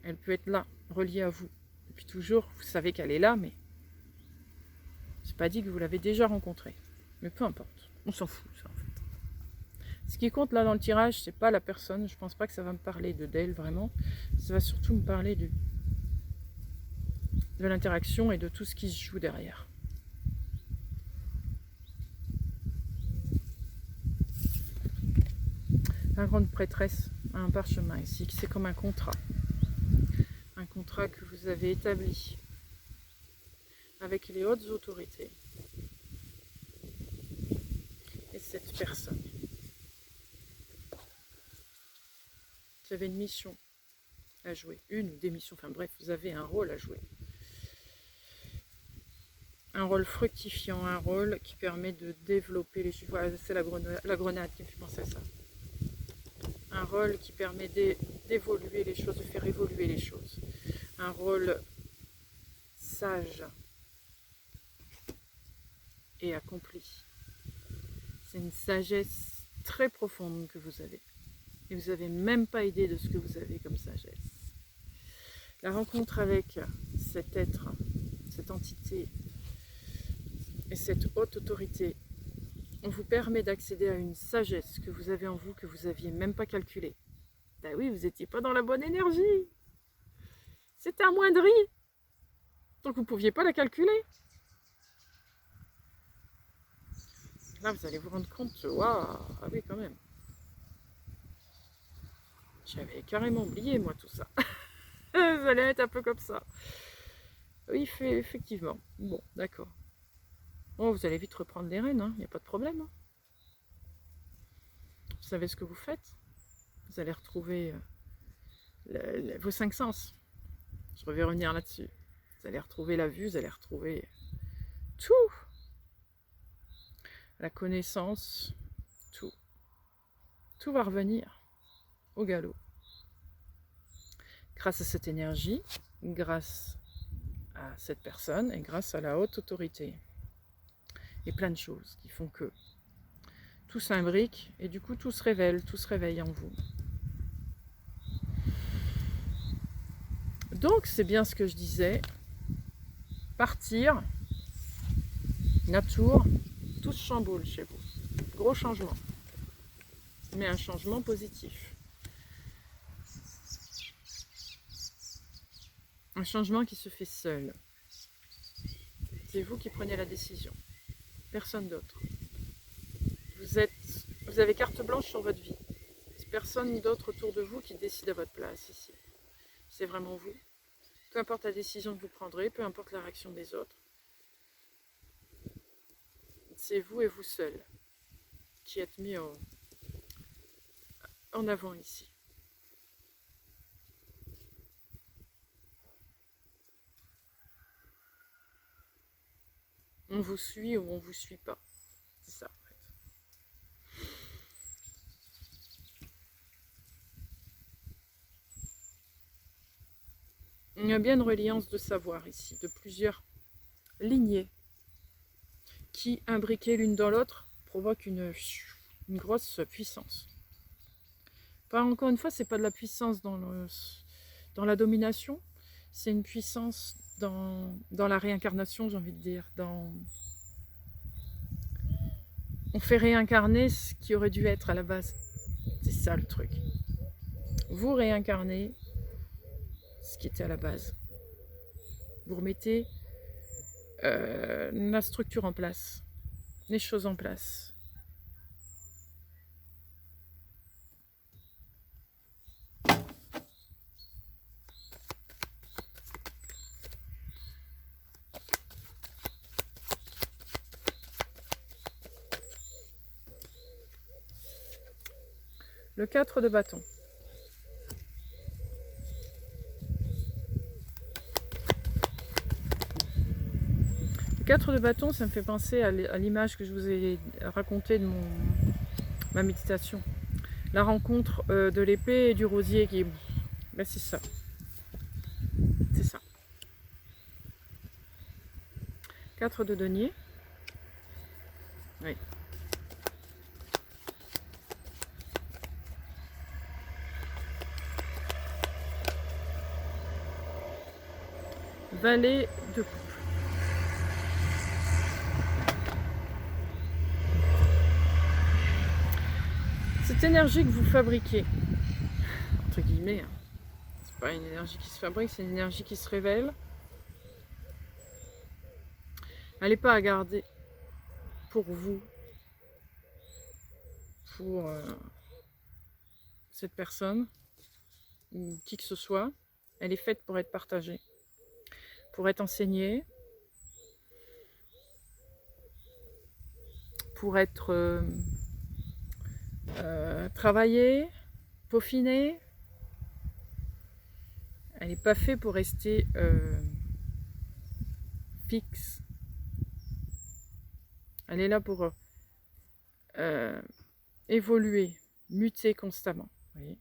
Elle peut être là, reliée à vous. Depuis toujours, vous savez qu'elle est là, mais c'est pas dit que vous l'avez déjà rencontrée. Mais peu importe, on s'en fout, ça, en fait. Ce qui compte là dans le tirage, c'est pas la personne. Je pense pas que ça va me parler d'elle vraiment. Ça va surtout me parler de l'interaction et de tout ce qui se joue derrière. La grande prêtresse a un parchemin ici, c'est comme un contrat. Un contrat que vous avez établi avec les hautes autorités et cette personne. Vous avez une mission à jouer, une ou des missions, enfin bref, vous avez un rôle à jouer. Un rôle fructifiant, un rôle qui permet de développer les choses. Voilà, c'est la grenade qui me fait penser à ça. Un rôle qui permet d'évoluer les choses, de faire évoluer les choses. Un rôle sage et accompli. C'est une sagesse très profonde que vous avez. Et vous n'avez même pas idée de ce que vous avez comme sagesse. La rencontre avec cet être, cette entité et cette haute autorité, on vous permet d'accéder à une sagesse que vous avez en vous, que vous n'aviez même pas calculée. Ben oui, vous n'étiez pas dans la bonne énergie. C'était amoindri. Donc vous ne pouviez pas la calculer. Là, vous allez vous rendre compte, waouh, ah oui, quand même. J'avais carrément oublié, moi, tout ça. Vous allez être un peu comme ça. Oui, effectivement. Bon, d'accord. Bon, vous allez vite reprendre les rênes, il n'y a pas de problème. Hein. Vous savez ce que vous faites. Vous allez retrouver vos 5 sens. Je vais revenir là-dessus. Vous allez retrouver la vue, vous allez retrouver tout. La connaissance, tout. Tout va revenir au galop. Grâce à cette énergie, grâce à cette personne et grâce à la haute autorité. Et plein de choses qui font que tout s'imbrique et du coup tout se révèle, tout se réveille en vous. Donc c'est bien ce que je disais, partir, nature, tout se chamboule chez vous. Gros changement, mais un changement positif. Un changement qui se fait seul. C'est vous qui prenez la décision. Personne d'autre. Vous avez carte blanche sur votre vie. C'est personne d'autre autour de vous qui décide à votre place ici. C'est vraiment vous. Peu importe la décision que vous prendrez, peu importe la réaction des autres. C'est vous et vous seul qui êtes mis en avant ici. On vous suit ou on ne vous suit pas. C'est ça, en fait. Il y a bien une reliance de savoir ici, de plusieurs lignées qui, imbriquées l'une dans l'autre, provoquent une grosse puissance. Encore une fois, c'est pas de la puissance dans la domination, c'est une puissance dans la réincarnation, j'ai envie de dire. On fait réincarner ce qui aurait dû être à la base. C'est ça le truc. Vous réincarnez ce qui était à la base. Vous remettez la structure en place, les choses en place. Le 4 de bâton. Le 4 de bâton, ça me fait penser à l'image que je vous ai racontée de ma méditation. La rencontre de l'épée et du rosier qui est... Ben, c'est ça. C'est ça. 4 de denier. Oui. Valet de coupe. Cette énergie que vous fabriquez, entre guillemets, hein, c'est pas une énergie qui se fabrique, c'est une énergie qui se révèle. Elle n'est pas à garder pour vous, pour cette personne, ou qui que ce soit. Elle est faite pour être partagée, pour être enseignée, pour être travaillée, peaufinée. Elle n'est pas faite pour rester fixe. Elle est là pour évoluer, muter constamment. Vous voyez,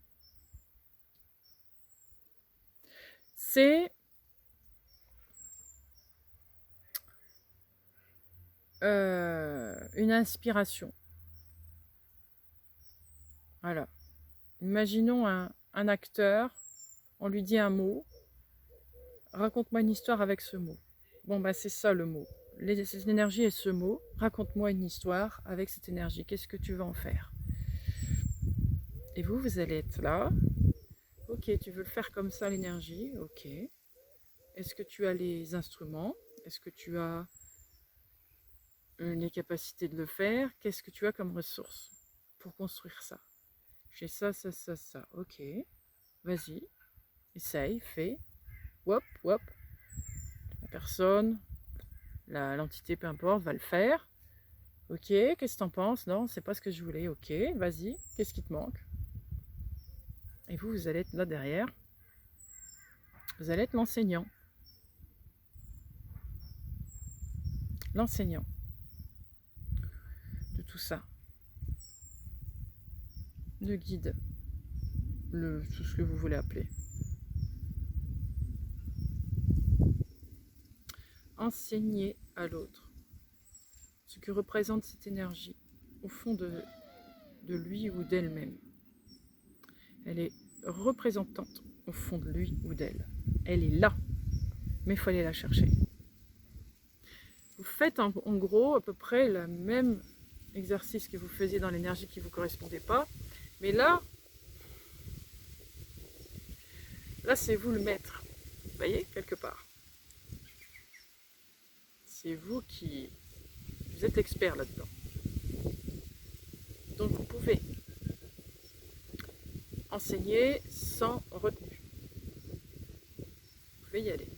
c'est une inspiration. Voilà. Imaginons un acteur, on lui dit un mot, raconte-moi une histoire avec ce mot. Bon, bah c'est ça le mot. Cette énergie est ce mot. Raconte-moi une histoire avec cette énergie. Qu'est-ce que tu vas en faire? Et vous, vous allez être là. Ok, tu veux le faire comme ça, l'énergie. Ok. Est-ce que tu as les instruments? Est-ce que tu as les capacités de le faire? Qu'est-ce que tu as comme ressources pour construire ça? J'ai ça, ça, ça, ça. Ok. Vas-y. Essaye, fais. Wop, wop. La personne, l'entité, peu importe, va le faire. Ok, qu'est-ce que t'en penses? Non, c'est pas ce que je voulais. Ok, vas-y, qu'est-ce qui te manque? Et vous, vous allez être là derrière. Vous allez être l'enseignant. L'enseignant de tout ça. Le guide. Tout ce que vous voulez appeler. Enseigner à l'autre ce que représente cette énergie au fond de lui ou d'elle-même. Elle est représentante au fond de lui ou d'elle. Elle est là, mais il faut aller la chercher. Vous faites en gros à peu près le même exercice que vous faisiez dans l'énergie qui ne vous correspondait pas, mais là c'est vous le maître. Vous voyez, quelque part. C'est vous qui... Vous êtes expert là-dedans. Donc vous pouvez enseigner sans retenue. Vous pouvez y aller.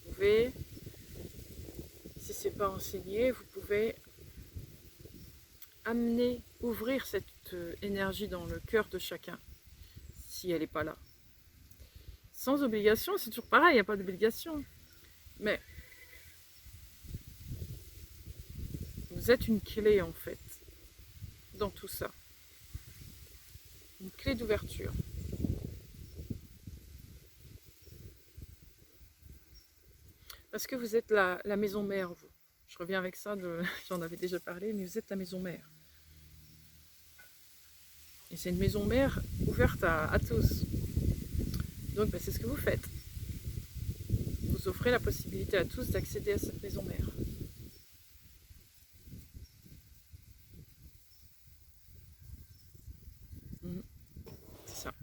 Vous pouvez, si ce n'est pas enseigner, vous pouvez amener, ouvrir cette énergie dans le cœur de chacun, si elle n'est pas là. Sans obligation, c'est toujours pareil, il n'y a pas d'obligation. Mais vous êtes une clé en fait, dans tout ça. Une clé d'ouverture. Parce que vous êtes la maison mère, vous. Je reviens avec ça, j'en avais déjà parlé, mais vous êtes la maison mère. Et c'est une maison mère ouverte à tous. Donc ben, c'est ce que vous faites. Vous offrez la possibilité à tous d'accéder à cette maison mère. C'est ça.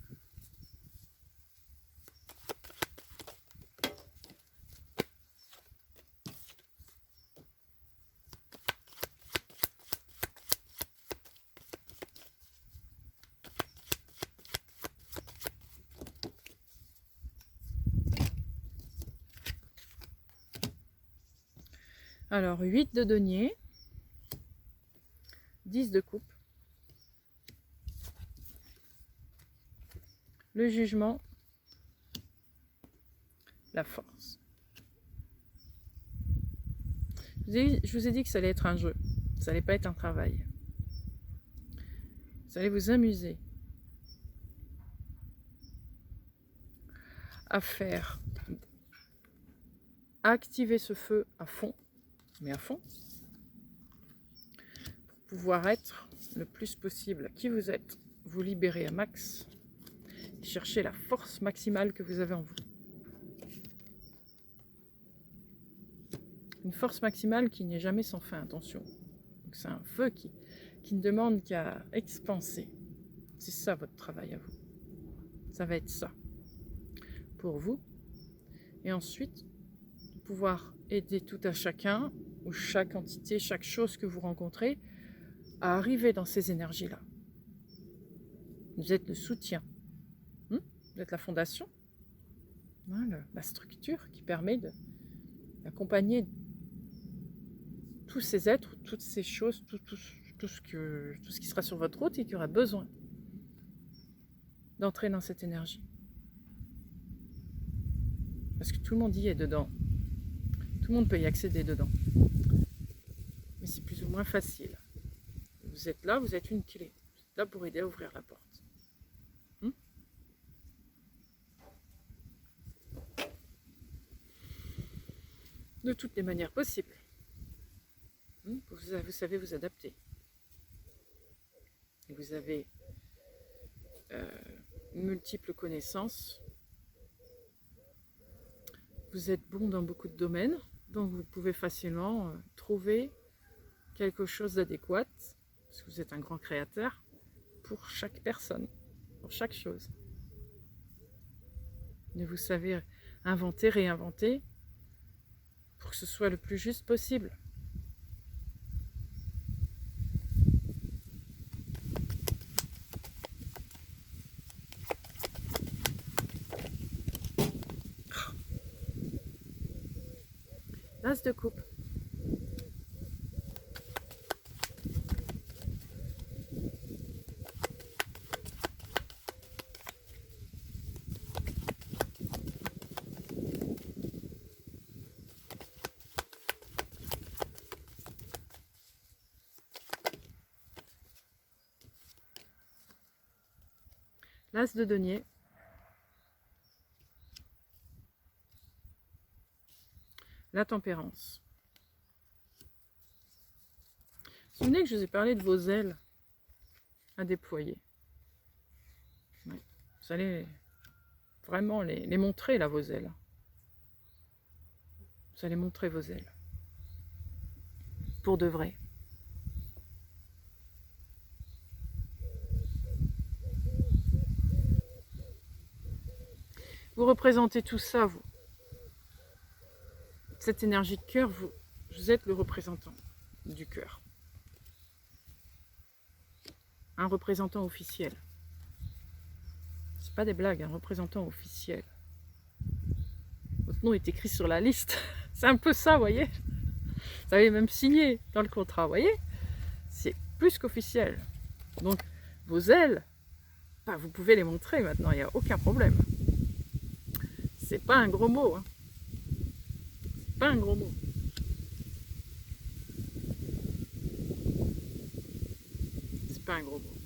Alors, 8 de denier, 10 de coupe, le jugement, la force. Je vous ai dit que ça allait être un jeu, ça allait pas être un travail. Vous allez vous amuser à faire, à activer ce feu à fond, mais à fond, pour pouvoir être le plus possible qui vous êtes, vous libérer à max, et chercher la force maximale que vous avez en vous. Une force maximale qui n'est jamais sans fin, attention. C'est un feu qui ne demande qu'à expanser. C'est ça votre travail à vous. Ça va être ça pour vous. Et ensuite, pouvoir aider tout à chacun, ou chaque entité, chaque chose que vous rencontrez, à arriver dans ces énergies-là. Vous êtes le soutien. Vous êtes la fondation, la structure qui permet d'accompagner tous ces êtres, toutes ces choses, tout ce qui sera sur votre route et qui aura besoin d'entrer dans cette énergie. Parce que tout le monde y est dedans. Tout le monde peut y accéder dedans. Mais c'est plus ou moins facile. Vous êtes là, vous êtes une clé. Vous êtes là pour aider à ouvrir la porte. De toutes les manières possibles. Vous savez vous adapter. Et vous avez multiples connaissances. Vous êtes bon dans beaucoup de domaines, donc vous pouvez facilement trouver quelque chose d'adéquat, parce que vous êtes un grand créateur, pour chaque personne, pour chaque chose. Et vous savez inventer, réinventer, pour que ce soit le plus juste possible. L'as de coupe. L'as de denier. La tempérance. Vous vous souvenez que je vous ai parlé de vos ailes à déployer. Ouais. Vous allez vraiment les montrer là, vos ailes. Vous allez montrer vos ailes. Pour de vrai. Vous représentez tout ça, vous. Cette énergie de cœur, vous êtes le représentant du cœur. Un représentant officiel. C'est pas des blagues, un représentant officiel. Votre nom est écrit sur la liste. C'est un peu ça, vous voyez. Vous avez même signé dans le contrat, vous voyez. C'est plus qu'officiel. Donc, vos ailes, vous pouvez les montrer maintenant, il n'y a aucun problème. C'est pas un gros mot. Hein. C'est pas un gros mot. C'est pas un gros mot.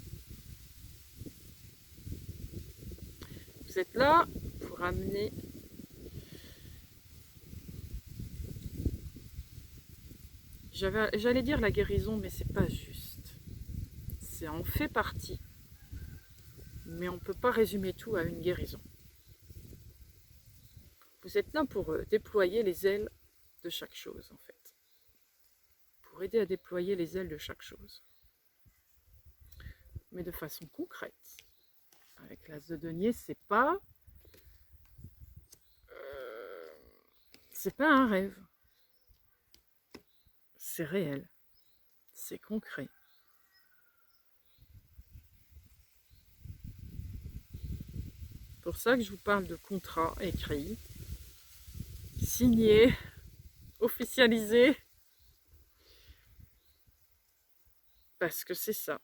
Vous êtes là pour amener j'allais dire la guérison, mais c'est pas juste. Ça en fait partie. Mais on ne peut pas résumer tout à une guérison. Vous êtes là pour déployer les ailes de chaque chose, en fait. Pour aider à déployer les ailes de chaque chose. Mais de façon concrète. Avec l'as de denier, c'est pas un rêve. C'est réel. C'est concret. C'est pour ça que je vous parle de contrat écrit, signé, officialisé. Parce que c'est ça.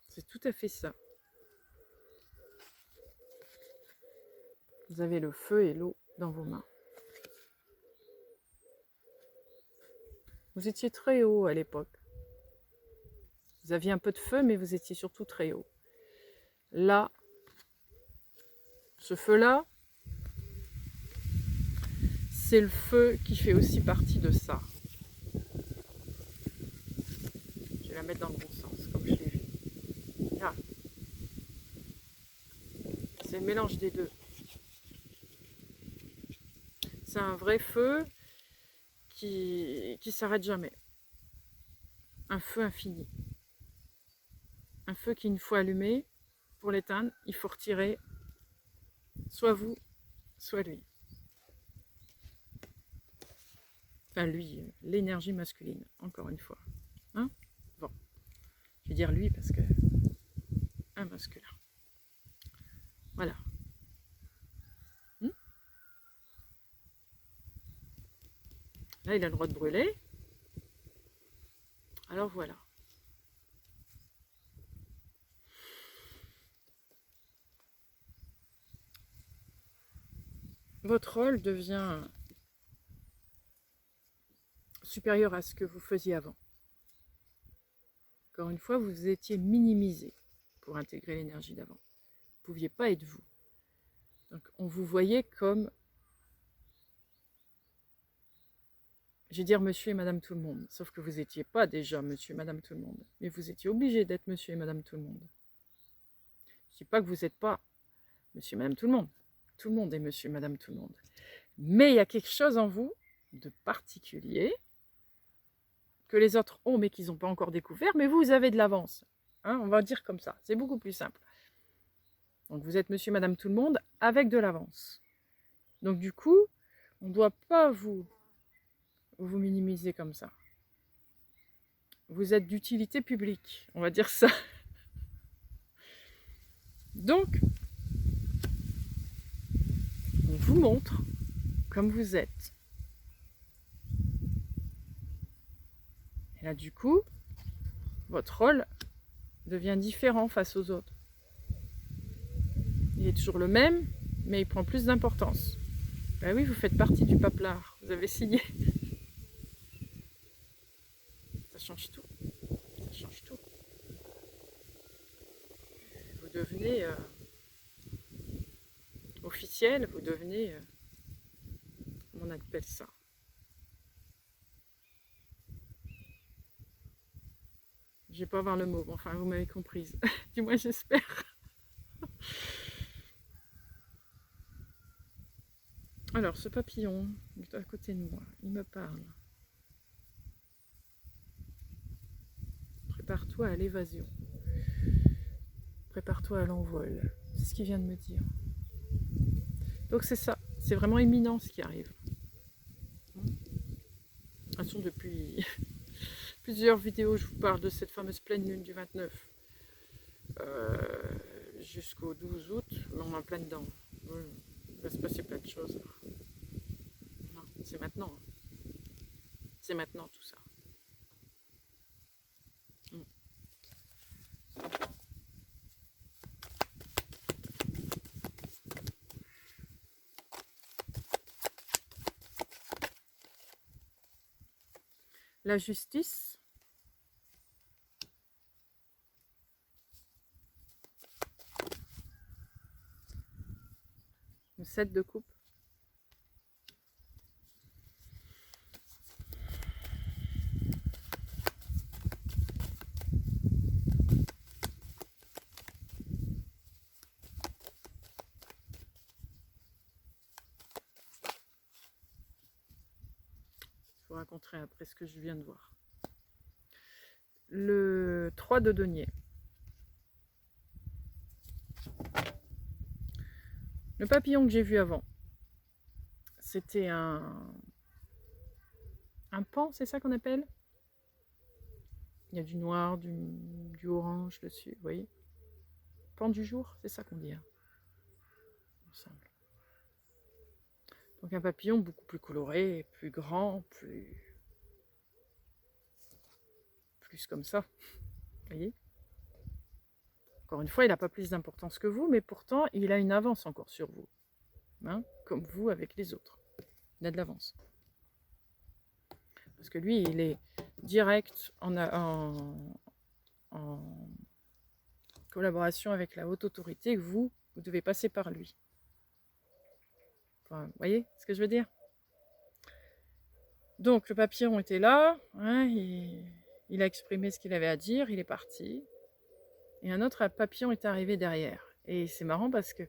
C'est tout à fait ça. Vous avez le feu et l'eau dans vos mains. Vous étiez très haut à l'époque. Vous aviez un peu de feu, mais vous étiez surtout très haut. Là, ce feu-là, c'est le feu qui fait aussi partie de ça. Je vais la mettre dans le bon sens, comme je l'ai vu. Là. C'est le mélange des deux. C'est un vrai feu qui s'arrête jamais. Un feu infini. Un feu qui, une fois allumé, pour l'éteindre, il faut retirer soit vous, soit lui. Enfin, lui, l'énergie masculine, encore une fois. Hein? Bon, je vais dire lui parce que un masculin. Voilà. Là, il a le droit de brûler. Alors voilà. Votre rôle devient supérieur à ce que vous faisiez avant. Encore une fois, vous étiez minimisé pour intégrer l'énergie d'avant. Vous ne pouviez pas être vous. Donc, on vous voyait comme, je vais dire monsieur et madame tout le monde, sauf que vous n'étiez pas déjà monsieur et madame tout le monde, mais vous étiez obligé d'être monsieur et madame tout le monde. Je ne dis pas que vous n'êtes pas monsieur et madame tout le monde. Tout le monde est monsieur et madame tout le monde. Mais il y a quelque chose en vous de particulier que les autres ont, mais qu'ils n'ont pas encore découvert, mais vous avez de l'avance. Hein, on va dire comme ça, c'est beaucoup plus simple. Donc vous êtes monsieur, madame, tout le monde, avec de l'avance. Donc du coup, on ne doit pas vous minimiser comme ça. Vous êtes d'utilité publique, on va dire ça. Donc, on vous montre comme vous êtes. Et là, du coup, votre rôle devient différent face aux autres. Il est toujours le même, mais il prend plus d'importance. Ben oui, vous faites partie du paplard, vous avez signé. Ça change tout. Ça change tout. Vous devenez officiel, vous devenez, comment on appelle ça? Je vais pas avoir le mot, mais enfin vous m'avez comprise. Du moins j'espère. Alors ce papillon est à côté de moi, il me parle. Prépare-toi à l'évasion. Prépare-toi à l'envol. C'est ce qu'il vient de me dire. Donc c'est ça, c'est vraiment imminent ce qui arrive. De toute façon, depuis plusieurs vidéos, je vous parle de cette fameuse pleine lune du 29 jusqu'au 12 août, mais on est en plein dedans. Il va se passer plein de choses. Non, c'est maintenant. C'est maintenant tout ça. La justice, le 7 de coupe, je vous raconterai après ce que je viens de voir. Le 3 de denier. Le papillon que j'ai vu avant, c'était un pan, c'est ça qu'on appelle? Il y a du noir, du orange dessus, vous voyez? Pan du jour, c'est ça qu'on dit, hein, il me semble. Donc un papillon beaucoup plus coloré, plus grand, plus comme ça. Vous voyez? Encore une fois, il n'a pas plus d'importance que vous, mais pourtant, il a une avance encore sur vous. Hein, comme vous avec les autres. Il a de l'avance. Parce que lui, il est direct en collaboration avec la haute autorité. Vous devez passer par lui. Enfin, vous voyez ce que je veux dire? Donc, le papillon était là. Hein, il a exprimé ce qu'il avait à dire. Il est parti. Et un autre papillon est arrivé derrière. Et c'est marrant parce que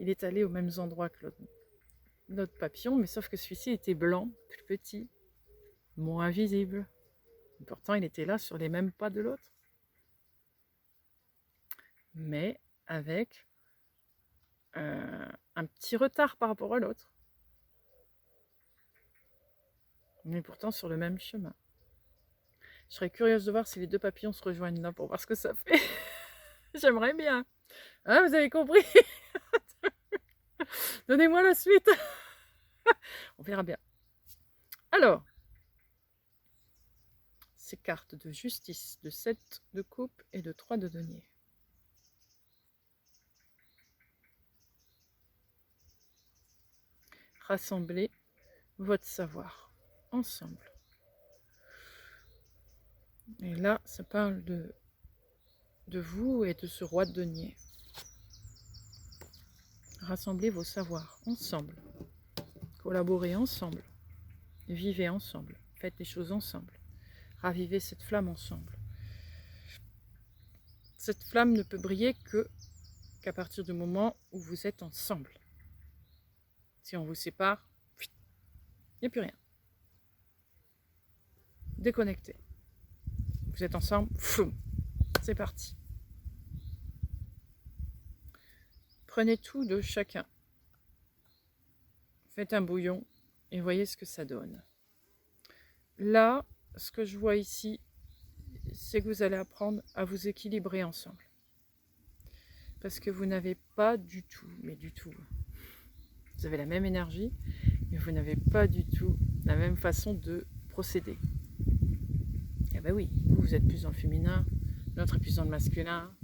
il est allé aux mêmes endroits que l'autre papillon, mais sauf que celui-ci était blanc, plus petit, moins visible. Et pourtant, il était là sur les mêmes pas de l'autre. Mais avec un petit retard par rapport à l'autre. Mais pourtant sur le même chemin. Je serais curieuse de voir si les deux papillons se rejoignent là pour voir ce que ça fait. J'aimerais bien. Hein, vous avez compris? Donnez-moi la suite. On verra bien. Alors, ces cartes de justice, de 7 de coupe et de 3 de denier. Rassemblez votre savoir ensemble. Et là, ça parle de vous et de ce roi de denier. Rassemblez vos savoirs ensemble. Collaborez ensemble. Vivez ensemble. Faites les choses ensemble. Ravivez cette flamme ensemble. Cette flamme ne peut briller qu'à partir du moment où vous êtes ensemble. Si on vous sépare, il n'y a plus rien. Déconnectez. Vous êtes ensemble, floum, c'est parti. Prenez tout de chacun. Faites un bouillon et voyez ce que ça donne. Là, ce que je vois ici, c'est que vous allez apprendre à vous équilibrer ensemble. Parce que vous n'avez pas du tout, mais du tout, vous avez la même énergie, mais vous n'avez pas du tout la même façon de procéder. Eh ben oui, vous êtes plus dans le féminin, l'autre est plus dans le masculin.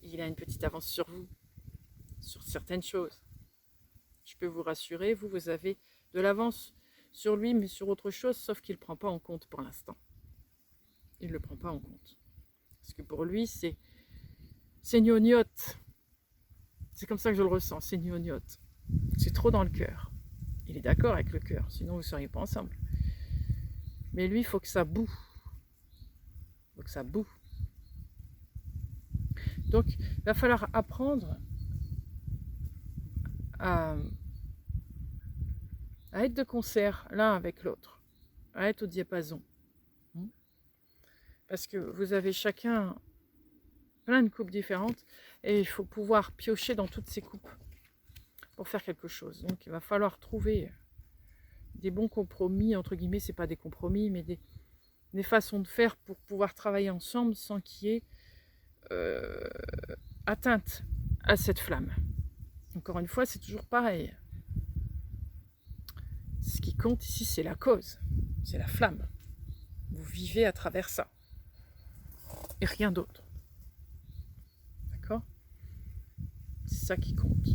Il a une petite avance sur vous, sur certaines choses. Je peux vous rassurer, vous avez de l'avance sur lui, mais sur autre chose, sauf qu'il ne le prend pas en compte pour l'instant. Il ne le prend pas en compte. Parce que pour lui, c'est gnognotte. C'est comme ça que je le ressens, c'est gnognotte. C'est trop dans le cœur. Il est d'accord avec le cœur, sinon vous ne seriez pas ensemble. Mais lui, il faut que ça boue. Il faut que ça boue. Donc, il va falloir apprendre à être de concert l'un avec l'autre, à être au diapason. Parce que vous avez chacun plein de coupes différentes et il faut pouvoir piocher dans toutes ces coupes pour faire quelque chose. Donc il va falloir trouver des bons compromis, entre guillemets, c'est pas des compromis, mais des façons de faire pour pouvoir travailler ensemble sans qu'il y ait atteinte à cette flamme. Encore une fois, c'est toujours pareil. Ce qui compte ici, c'est la cause, c'est la flamme. Vous vivez à travers ça. Et rien d'autre. D'accord? C'est ça qui compte.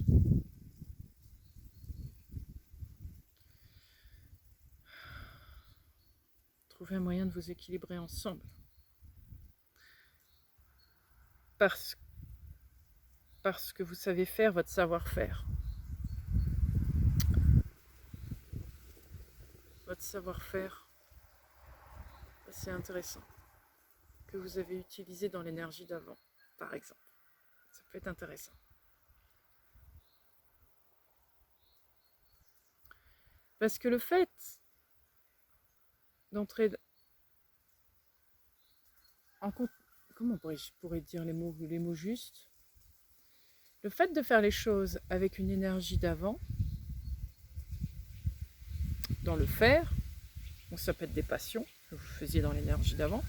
Trouvez un moyen de vous équilibrer ensemble. Parce que vous savez faire votre savoir-faire. Votre savoir-faire, c'est intéressant. Que vous avez utilisé dans l'énergie d'avant, par exemple. Ça peut être intéressant. Parce que le fait d'entrer en compte, comment je pourrais dire les mots justes, le fait de faire les choses avec une énergie d'avant, dans le faire, donc ça peut être des passions que vous faisiez dans l'énergie d'avant,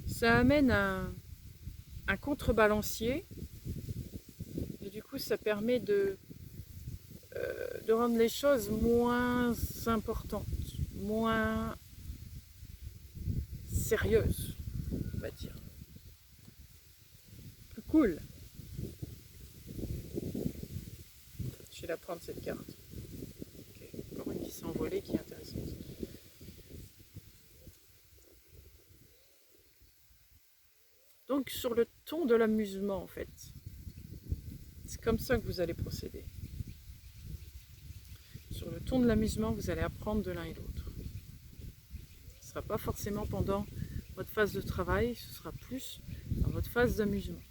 ça amène un contrebalancier et du coup ça permet de rendre les choses moins importantes, moins sérieuses, on va dire. Plus cool. Je vais la prendre cette carte. Okay. Encore une qui s'est envolée qui est intéressante. Donc sur le ton de l'amusement en fait, c'est comme ça que vous allez procéder. Sur le ton de l'amusement, vous allez apprendre de l'un et l'autre. Ce ne sera pas forcément pendant votre phase de travail, ce sera plus dans votre phase d'amusement,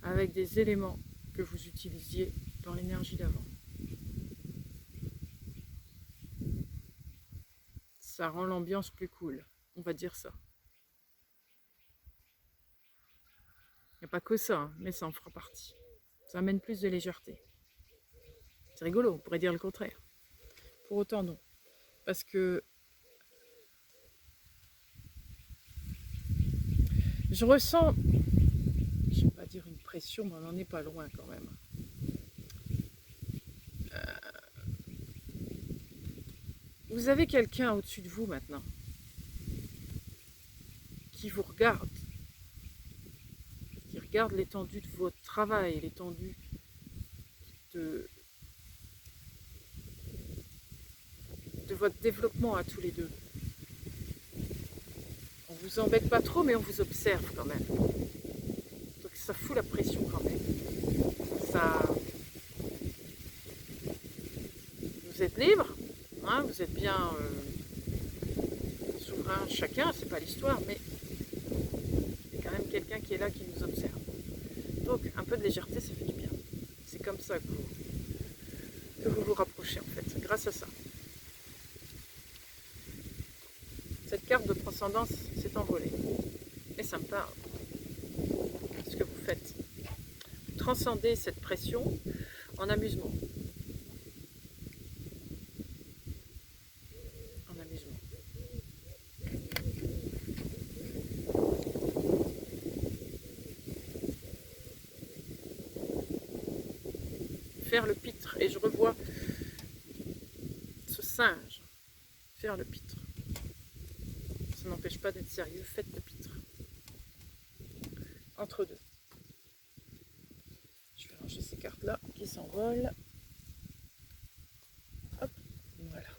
avec des éléments que vous utilisiez dans l'énergie d'avant. Ça rend l'ambiance plus cool, on va dire ça. Il n'y a pas que ça, hein, mais ça en fera partie. Ça amène plus de légèreté. C'est rigolo, on pourrait dire le contraire. Pour autant, non. Parce que je ressens, je ne vais pas dire une pression, mais on n'en est pas loin quand même. Vous avez quelqu'un au-dessus de vous maintenant qui vous regarde, qui regarde l'étendue de votre travail, l'étendue de votre développement à tous les deux. On vous embête pas trop, mais on vous observe quand même. Donc ça fout la pression quand même. Ça, vous êtes libre, hein, vous êtes bien souverain chacun, c'est pas l'histoire, mais il y a quand même quelqu'un qui est là qui nous observe. Donc un peu de légèreté, ça fait du bien. C'est comme ça que vous vous rapprochez en fait, grâce à ça. Cette carte de transcendance s'est envolée. Et ça me parle. Ce que vous faites. Vous transcendez cette pression en amusement. En amusement. Faire le pitre. Et je revois ce singe faire le pitre. Ça n'empêche pas d'être sérieux, faites le pitre. Entre deux. Je vais ranger ces cartes-là qui s'envolent. Hop, voilà.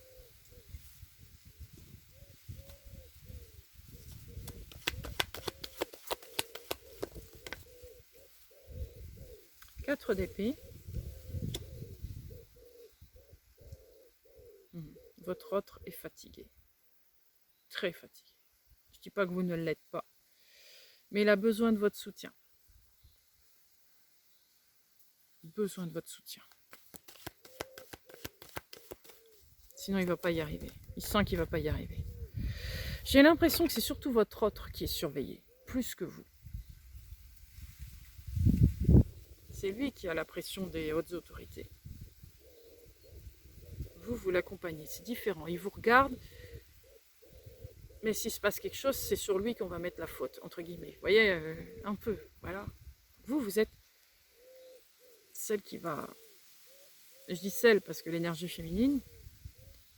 Quatre d'épée. Votre autre est fatigué. Très fatigué. Je ne dis pas que vous ne l'êtes pas. Mais il a besoin de votre soutien. Besoin de votre soutien. Sinon, il ne va pas y arriver. Il sent qu'il ne va pas y arriver. J'ai l'impression que c'est surtout votre autre qui est surveillé, plus que vous. C'est lui qui a la pression des hautes autorités. Vous l'accompagnez. C'est différent. Il vous regarde. Mais s'il se passe quelque chose, c'est sur lui qu'on va mettre la faute, entre guillemets. Vous voyez, un peu, voilà. Vous êtes celle qui va... Je dis celle parce que l'énergie féminine,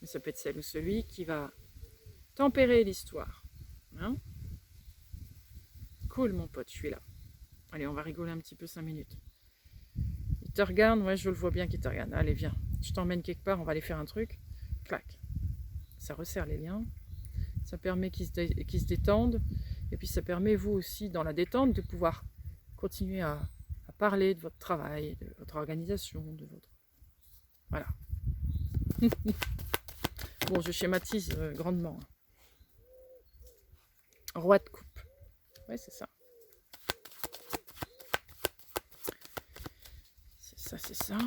mais ça peut être celle ou celui qui va tempérer l'histoire. Hein? Cool, mon pote, je suis là. Allez, on va rigoler un petit peu 5 minutes. Il te regarde, ouais, je le vois bien qu'il te regarde. Allez, viens, je t'emmène quelque part, on va aller faire un truc. Clac. Ça resserre les liens. Ça permet qu'ils se détendent. Et puis ça permet, vous aussi, dans la détente, de pouvoir continuer à parler de votre travail, de votre organisation, de votre... Voilà. Bon, je schématise grandement. Roi de coupe. Ouais, c'est ça. C'est ça, c'est ça.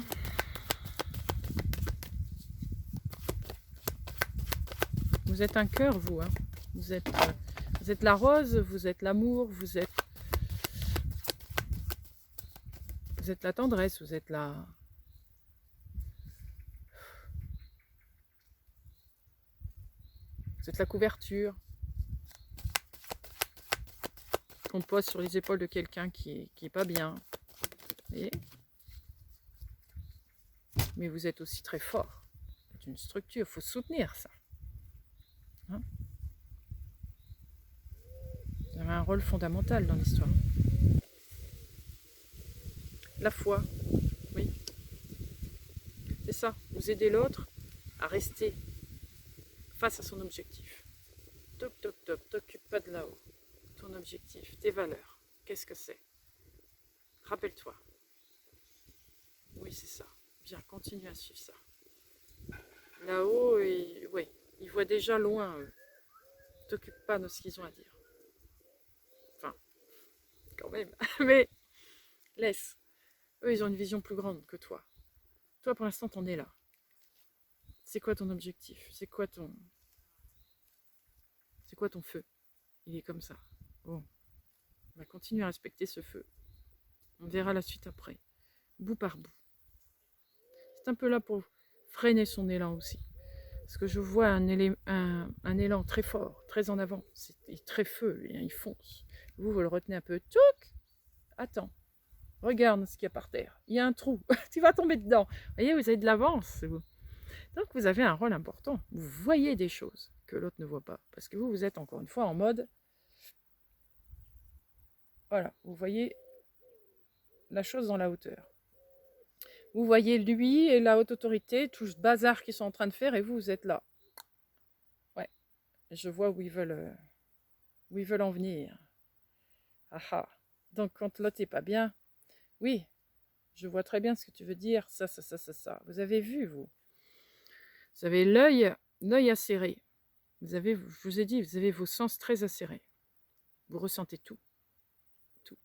Vous êtes un cœur, vous. Hein. Vous êtes la rose, vous êtes l'amour, vous êtes la tendresse, vous êtes la... Vous êtes la couverture qu'on pose sur les épaules de quelqu'un qui est pas bien. Vous voyez ? mais vous êtes aussi très fort. C'est une structure, il faut soutenir ça. Hein? Vous avez un rôle fondamental dans l'histoire. La foi, oui. C'est ça, vous aidez l'autre à rester face à son objectif. Toc, toc, toc, t'occupe pas de là-haut. Ton objectif, tes valeurs, qu'est-ce que c'est? Rappelle-toi. Oui, c'est ça. Bien, continue à suivre ça. Là-haut, oui, ils voient déjà loin, eux. T'occupe pas de ce qu'ils ont à dire. Enfin, quand même. Mais laisse. Eux, ils ont une vision plus grande que toi. Toi, pour l'instant, t'en es là. C'est quoi ton objectif? C'est quoi ton feu? Il est comme ça. Bon, on va continuer à respecter ce feu. On verra la suite après, bout par bout. C'est un peu là pour freiner son élan aussi. Parce que je vois un élan très fort, très en avant. C'est très feu, il fonce. Vous le retenez un peu. Tchouk! Attends, regarde ce qu'il y a par terre. Il y a un trou, tu vas tomber dedans. Vous voyez, vous avez de l'avance. Donc vous avez un rôle important. Vous voyez des choses que l'autre ne voit pas. Parce que vous êtes encore une fois en mode... Voilà, vous voyez la chose dans la hauteur. Vous voyez lui et la haute autorité, tout ce bazar qu'ils sont en train de faire, et vous êtes là. Ouais, je vois où ils veulent en venir. Ah ah. Donc quand l'autre n'est pas bien, oui, je vois très bien ce que tu veux dire, ça. Vous avez vu, vous. Vous avez l'œil acéré. Je vous ai dit, vous avez vos sens très acérés. Vous ressentez tout. Tout.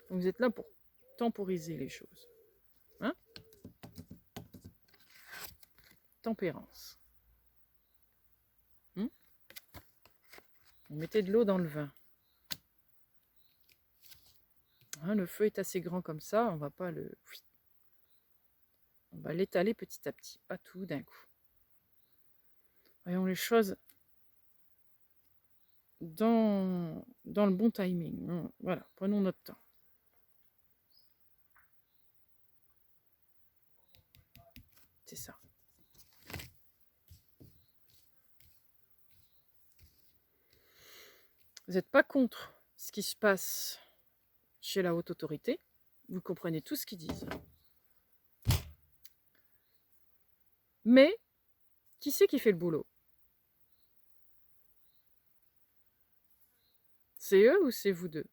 Donc vous êtes là pour temporiser les choses. Hein? Tempérance. Vous mettez de l'eau dans le vin. Hein, le feu est assez grand comme ça, on va pas le... On va l'étaler petit à petit, pas tout d'un coup. Voyons les choses dans le bon timing. Voilà, prenons notre temps. C'est ça. Vous n'êtes pas contre ce qui se passe chez la haute autorité. Vous comprenez tout ce qu'ils disent. Mais, qui c'est qui fait le boulot? C'est eux ou c'est vous deux?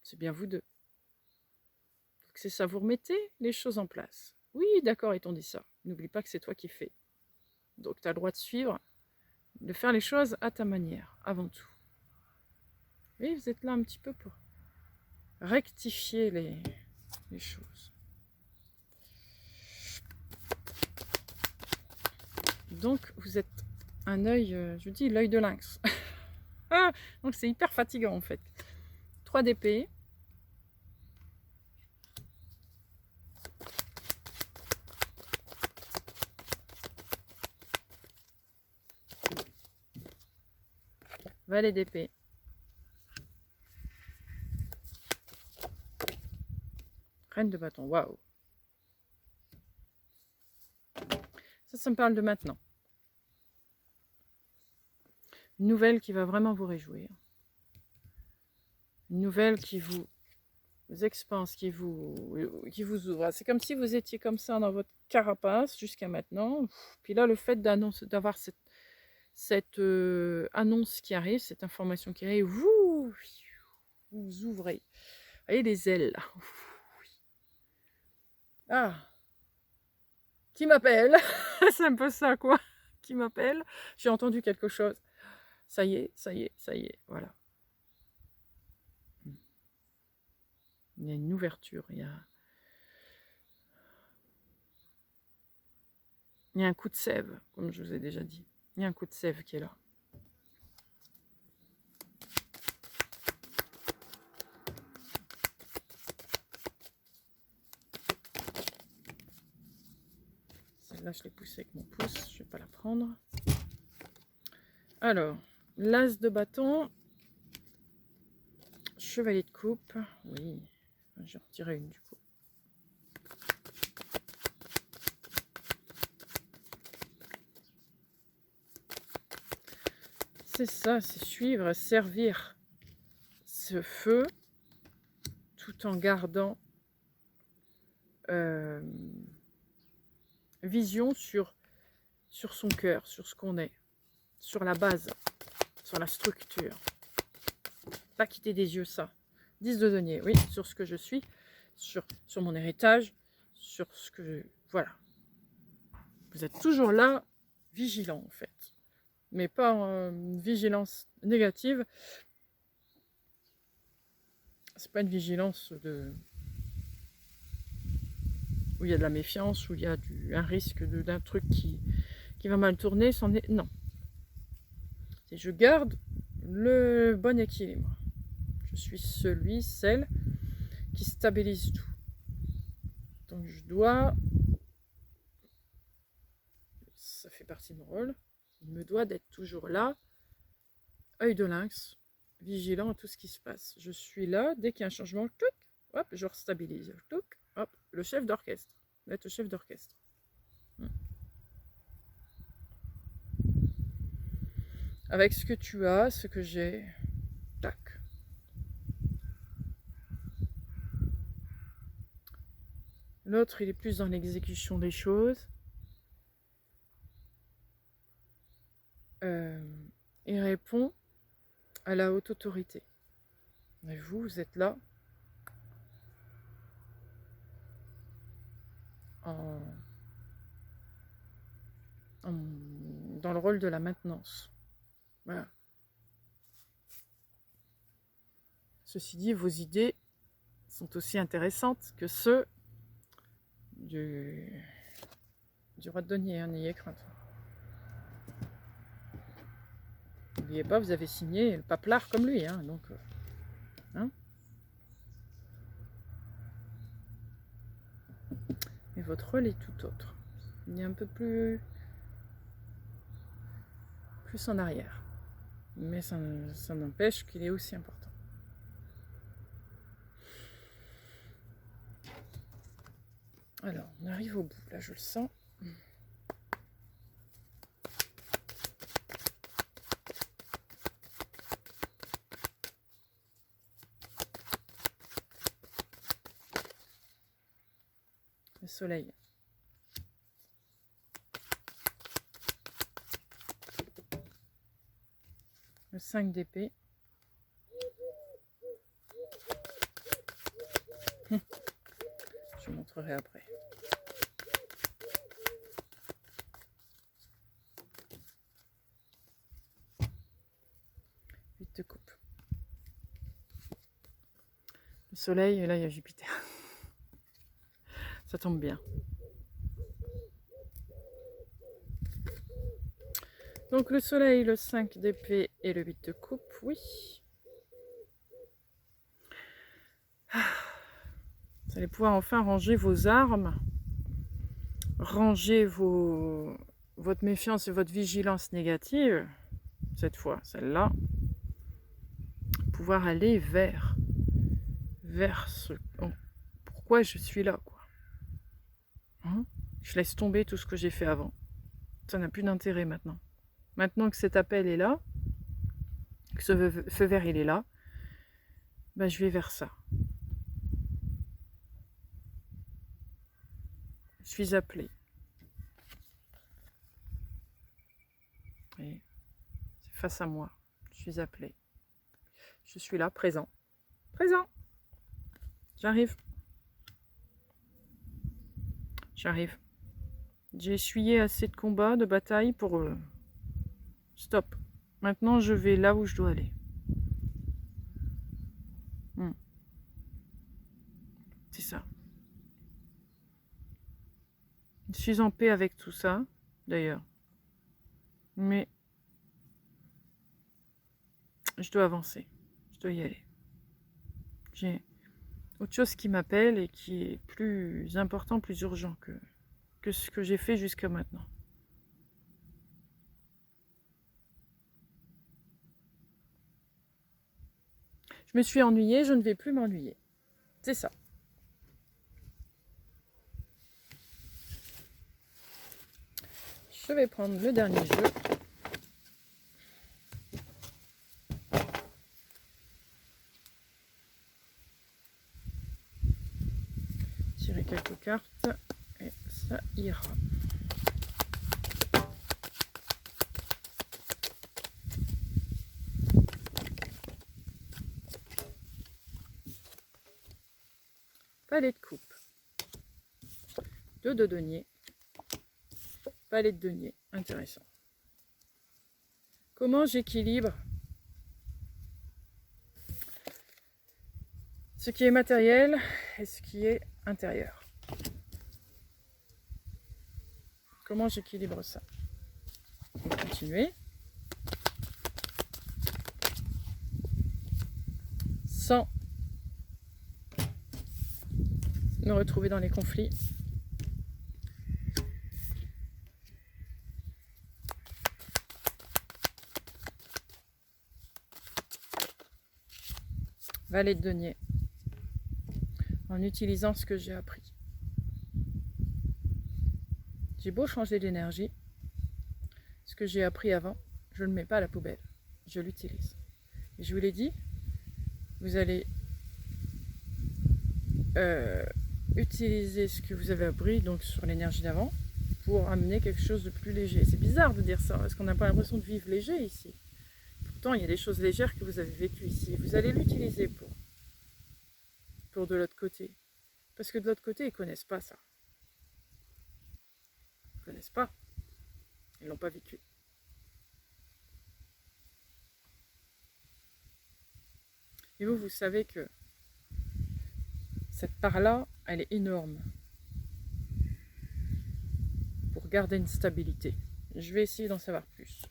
C'est bien vous deux. Donc c'est ça, vous remettez les choses en place. Oui, d'accord, et t'ont dit ça. N'oublie pas que c'est toi qui fais. Donc tu as le droit de suivre, de faire les choses à ta manière, avant tout. Oui, vous êtes là un petit peu pour rectifier les choses. Donc vous êtes un œil, je dis l'œil de lynx. Donc c'est hyper fatigant en fait. 3 d'épée. Valet d'épée. Reine de bâton, waouh. Ça me parle de maintenant. Une nouvelle qui va vraiment vous réjouir. Une nouvelle qui vous expanse, qui vous ouvre. C'est comme si vous étiez comme ça dans votre carapace jusqu'à maintenant. Puis là, le fait d'avoir cette annonce qui arrive, cette information qui arrive, vous ouvrez. Vous voyez les ailes là. Ah, qui m'appelle? C'est un peu ça quoi. Qui m'appelle? J'ai entendu quelque chose. Ça y est, voilà. Il y a une ouverture, il y a un coup de sève, comme je vous ai déjà dit. Il y a un coup de sève qui est là. Celle-là, je l'ai poussée avec mon pouce, je ne vais pas la prendre. Alors, l'as de bâton, chevalier de coupe, oui. J'ai retiré une du coup. C'est ça, c'est suivre, servir ce feu tout en gardant vision sur son cœur, sur ce qu'on est, sur la base, sur la structure. Pas quitter des yeux ça. 10 de denier, oui, sur ce que je suis, sur mon héritage, sur ce que voilà. Vous êtes toujours là, vigilant en fait. Mais pas en vigilance négative. C'est pas une vigilance où il y a de la méfiance, où il y a un risque d'un truc qui va mal tourner. Non. Je garde le bon équilibre. Je suis celle qui stabilise tout. Donc je dois, ça fait partie de mon rôle, il me doit d'être toujours là, œil de lynx, vigilant à tout ce qui se passe. Je suis là, dès qu'il y a un changement, touc, hop, je restabilise. Touc, hop, le chef d'orchestre. Être le chef d'orchestre. Avec ce que tu as, ce que j'ai, tac. L'autre, il est plus dans l'exécution des choses. Il répond à la haute autorité. Et vous êtes là dans le rôle de la maintenance. Voilà. Ceci dit, vos idées sont aussi intéressantes que ceux du roi de denier, hein, n'ayez crainte. N'oubliez pas, vous avez signé le papelard comme lui, hein, donc... hein. Mais votre rôle est tout autre. Il est un peu plus en arrière. Mais ça n'empêche qu'il est aussi important. Alors, on arrive au bout, là je le sens. Le soleil. Le 5 d'épée. Je vous montrerai après. De coupe. Le soleil, et là il y a Jupiter. Ça tombe bien. Donc le soleil, le 5 d'épée et le 8 de coupe, oui. Vous allez pouvoir enfin ranger vos armes, ranger votre méfiance et votre vigilance négative, cette fois, celle-là. Pouvoir aller vers ce... pourquoi je suis là, quoi. Hein? Je laisse tomber tout ce que j'ai fait avant. Ça n'a plus d'intérêt maintenant. Maintenant que cet appel est là, que ce feu vert il est là, ben je vais vers ça. Je suis appelée. Et c'est face à moi. Je suis appelée. Je suis là, présent. Présent. J'arrive. J'arrive. J'ai essuyé assez de combats, de batailles pour... stop. Maintenant, je vais là où je dois aller. C'est ça. Je suis en paix avec tout ça, d'ailleurs. Mais je dois avancer. Je dois y aller. J'ai autre chose qui m'appelle et qui est plus important, plus urgent que ce que j'ai fait jusqu'à maintenant. Je me suis ennuyée, je ne vais plus m'ennuyer. C'est ça. je vais prendre le dernier jeu. Tirer quelques cartes et ça ira. Palais de coupe. 2 de denier. Palais de denier. Intéressant. Comment j'équilibre ce qui est matériel et ce qui est intérieur? Comment j'équilibre ça? On va continuer. Sans me retrouver dans les conflits. Valet de denier. En utilisant ce que j'ai appris. J'ai beau changer d'énergie, ce que j'ai appris avant, je ne le mets pas à la poubelle. Je l'utilise. Et je vous l'ai dit, vous allez utiliser ce que vous avez appris donc sur l'énergie d'avant pour amener quelque chose de plus léger. C'est bizarre de dire ça parce qu'on n'a pas l'impression de vivre léger ici. Pourtant, il y a des choses légères que vous avez vécues ici. Vous allez l'utiliser pour de l'autre côté. Parce que de l'autre côté, ils ne connaissent pas ça. Ils ne connaissent pas. Ils ne l'ont pas vécu. Et vous savez que cette part-là, elle est énorme pour garder une stabilité. Je vais essayer d'en savoir plus.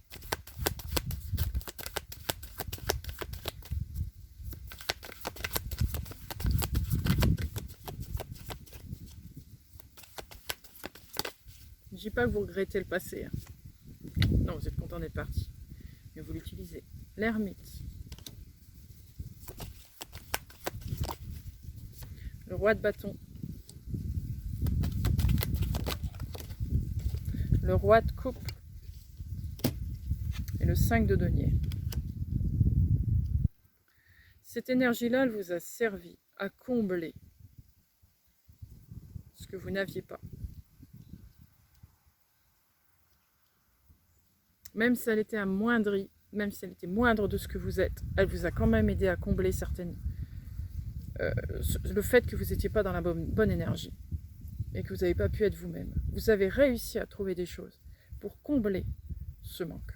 Je ne dis pas que vous regrettez le passé. Hein. Non, vous êtes content d'être parti. Mais vous l'utilisez. L'ermite. Le roi de bâton. Le roi de coupe. Et le 5 de denier. Cette énergie-là, elle vous a servi à combler ce que vous n'aviez pas. Même si elle était amoindrie, même si elle était moindre de ce que vous êtes, elle vous a quand même aidé à combler certaines... le fait que vous n'étiez pas dans la bonne énergie et que vous n'avez pas pu être vous-même. Vous avez réussi à trouver des choses pour combler ce manque.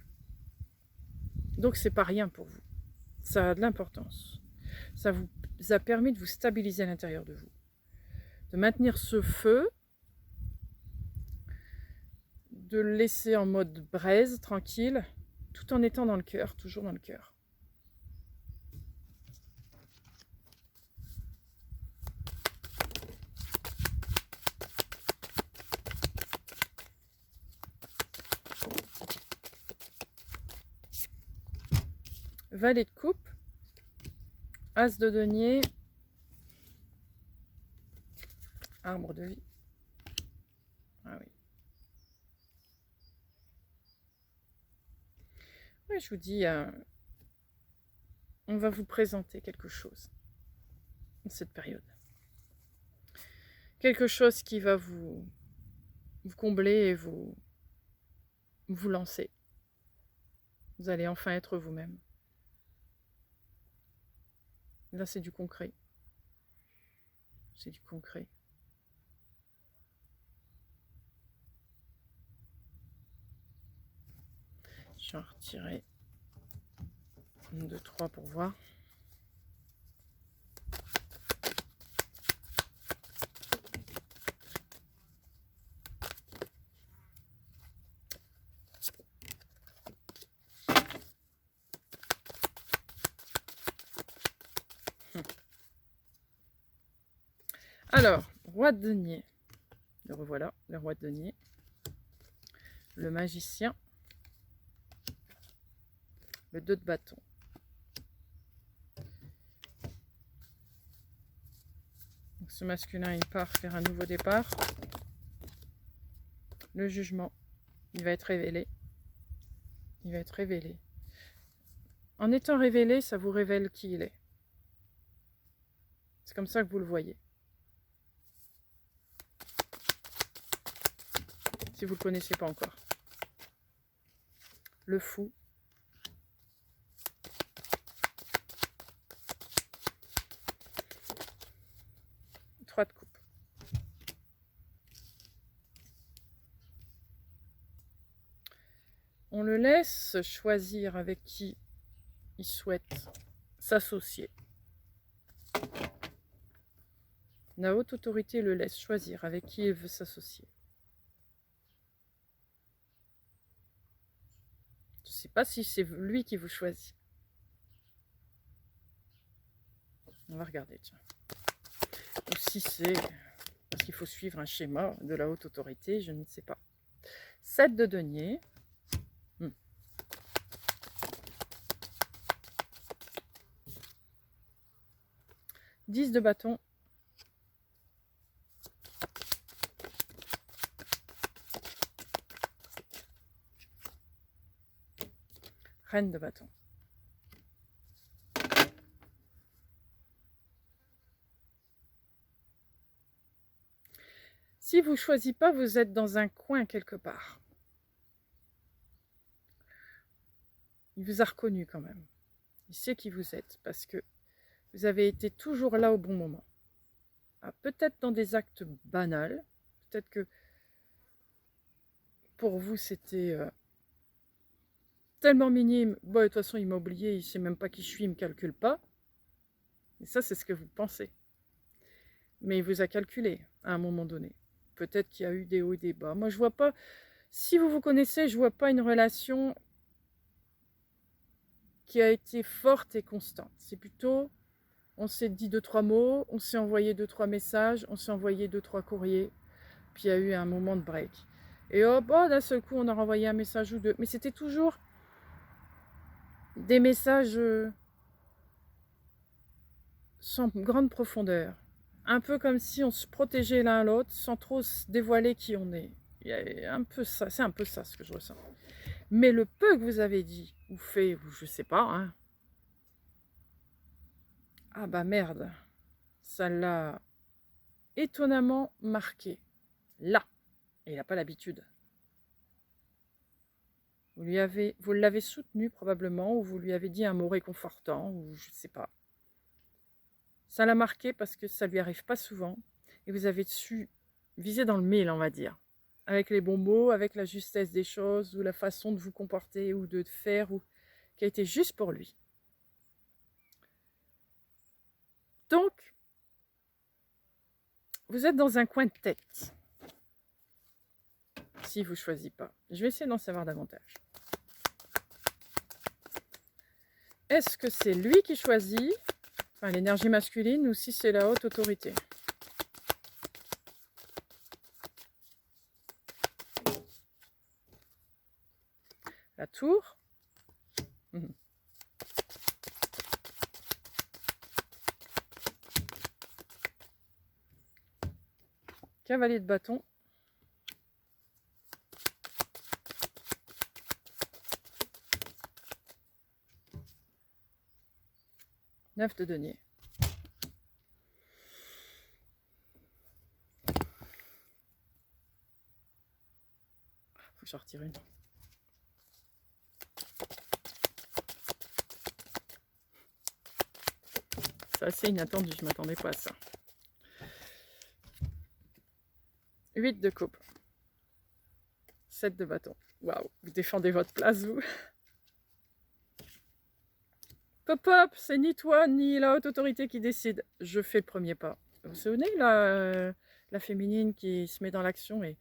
Donc c'est pas rien pour vous. Ça a de l'importance. Ça vous a permis de vous stabiliser à l'intérieur de vous. De maintenir ce feu, de le laisser en mode braise, tranquille, tout en étant dans le cœur, toujours dans le cœur. Valet de coupe, as de denier, arbre de vie. Ah oui. Oui, je vous dis, on va vous présenter quelque chose dans cette période. Quelque chose qui va vous combler et vous lancer. Vous allez enfin être vous-même. Là, c'est du concret. C'est du concret. Je vais en retirer 1, 2, 3 pour voir. Alors, roi de denier. Le revoilà, le roi de denier. Le magicien. Le 2 de bâton. Donc, ce masculin, il part faire un nouveau départ. Le jugement. Il va être révélé. Il va être révélé. En étant révélé, ça vous révèle qui il est. C'est comme ça que vous le voyez. Si vous ne le connaissez pas encore. Le fou. Trois de coupe. On le laisse choisir avec qui il souhaite s'associer. La haute autorité le laisse choisir avec qui il veut s'associer. Je ne sais pas si c'est lui qui vous choisit. On va regarder, tiens. Ou si c'est parce qu'il faut suivre un schéma de la haute autorité, je ne sais pas. 7 de denier. 10 de bâton. Reine de bâton. Si vous ne choisissez pas, vous êtes dans un coin quelque part. Il vous a reconnu quand même. Il sait qui vous êtes parce que vous avez été toujours là au bon moment. Ah, peut-être dans des actes banals, peut-être que pour vous c'était tellement minime. Bon, de toute façon, il m'a oublié, il ne sait même pas qui je suis, il ne me calcule pas. Et ça, c'est ce que vous pensez. Mais il vous a calculé à un moment donné. Peut-être qu'il y a eu des hauts et des bas. Moi, je vois pas. Si vous vous connaissez, je vois pas une relation qui a été forte et constante. C'est plutôt, on s'est dit 2-3 mots, on s'est envoyé 2-3 messages, on s'est envoyé 2-3 courriers, puis il y a eu un moment de break. Et hop, oh, d'un seul coup, on a renvoyé un message ou deux. Mais c'était toujours des messages sans grande profondeur. Un peu comme si on se protégeait l'un l'autre sans trop se dévoiler qui on est. Il y a un peu ça, c'est un peu ça ce que je ressens. Mais le peu que vous avez dit ou fait, ou je sais pas, hein, ah bah merde, ça l'a étonnamment marqué. Là, et il n'a pas l'habitude. Vous l'avez soutenu probablement, ou vous lui avez dit un mot réconfortant, ou je sais pas. Ça l'a marqué parce que ça lui arrive pas souvent, et vous avez su viser dans le mille, on va dire. Avec les bons mots, avec la justesse des choses, ou la façon de vous comporter, ou de faire, ou qui a été juste pour lui. Donc, vous êtes dans un coin de tête. Si vous ne choisissez pas. Je vais essayer d'en savoir davantage. Est-ce que c'est lui qui choisit, enfin l'énergie masculine, ou si c'est la haute autorité? La tour. Cavalier de bâton. Neuf de denier. Faut que j'en retire une. C'est assez inattendu, je ne m'attendais pas à ça. 8 de coupe. 7 de bâton. Waouh, vous défendez votre place, vous. Pop-up, c'est ni toi ni la haute autorité qui décide. Je fais le premier pas. Vous vous souvenez, la féminine qui se met dans l'action et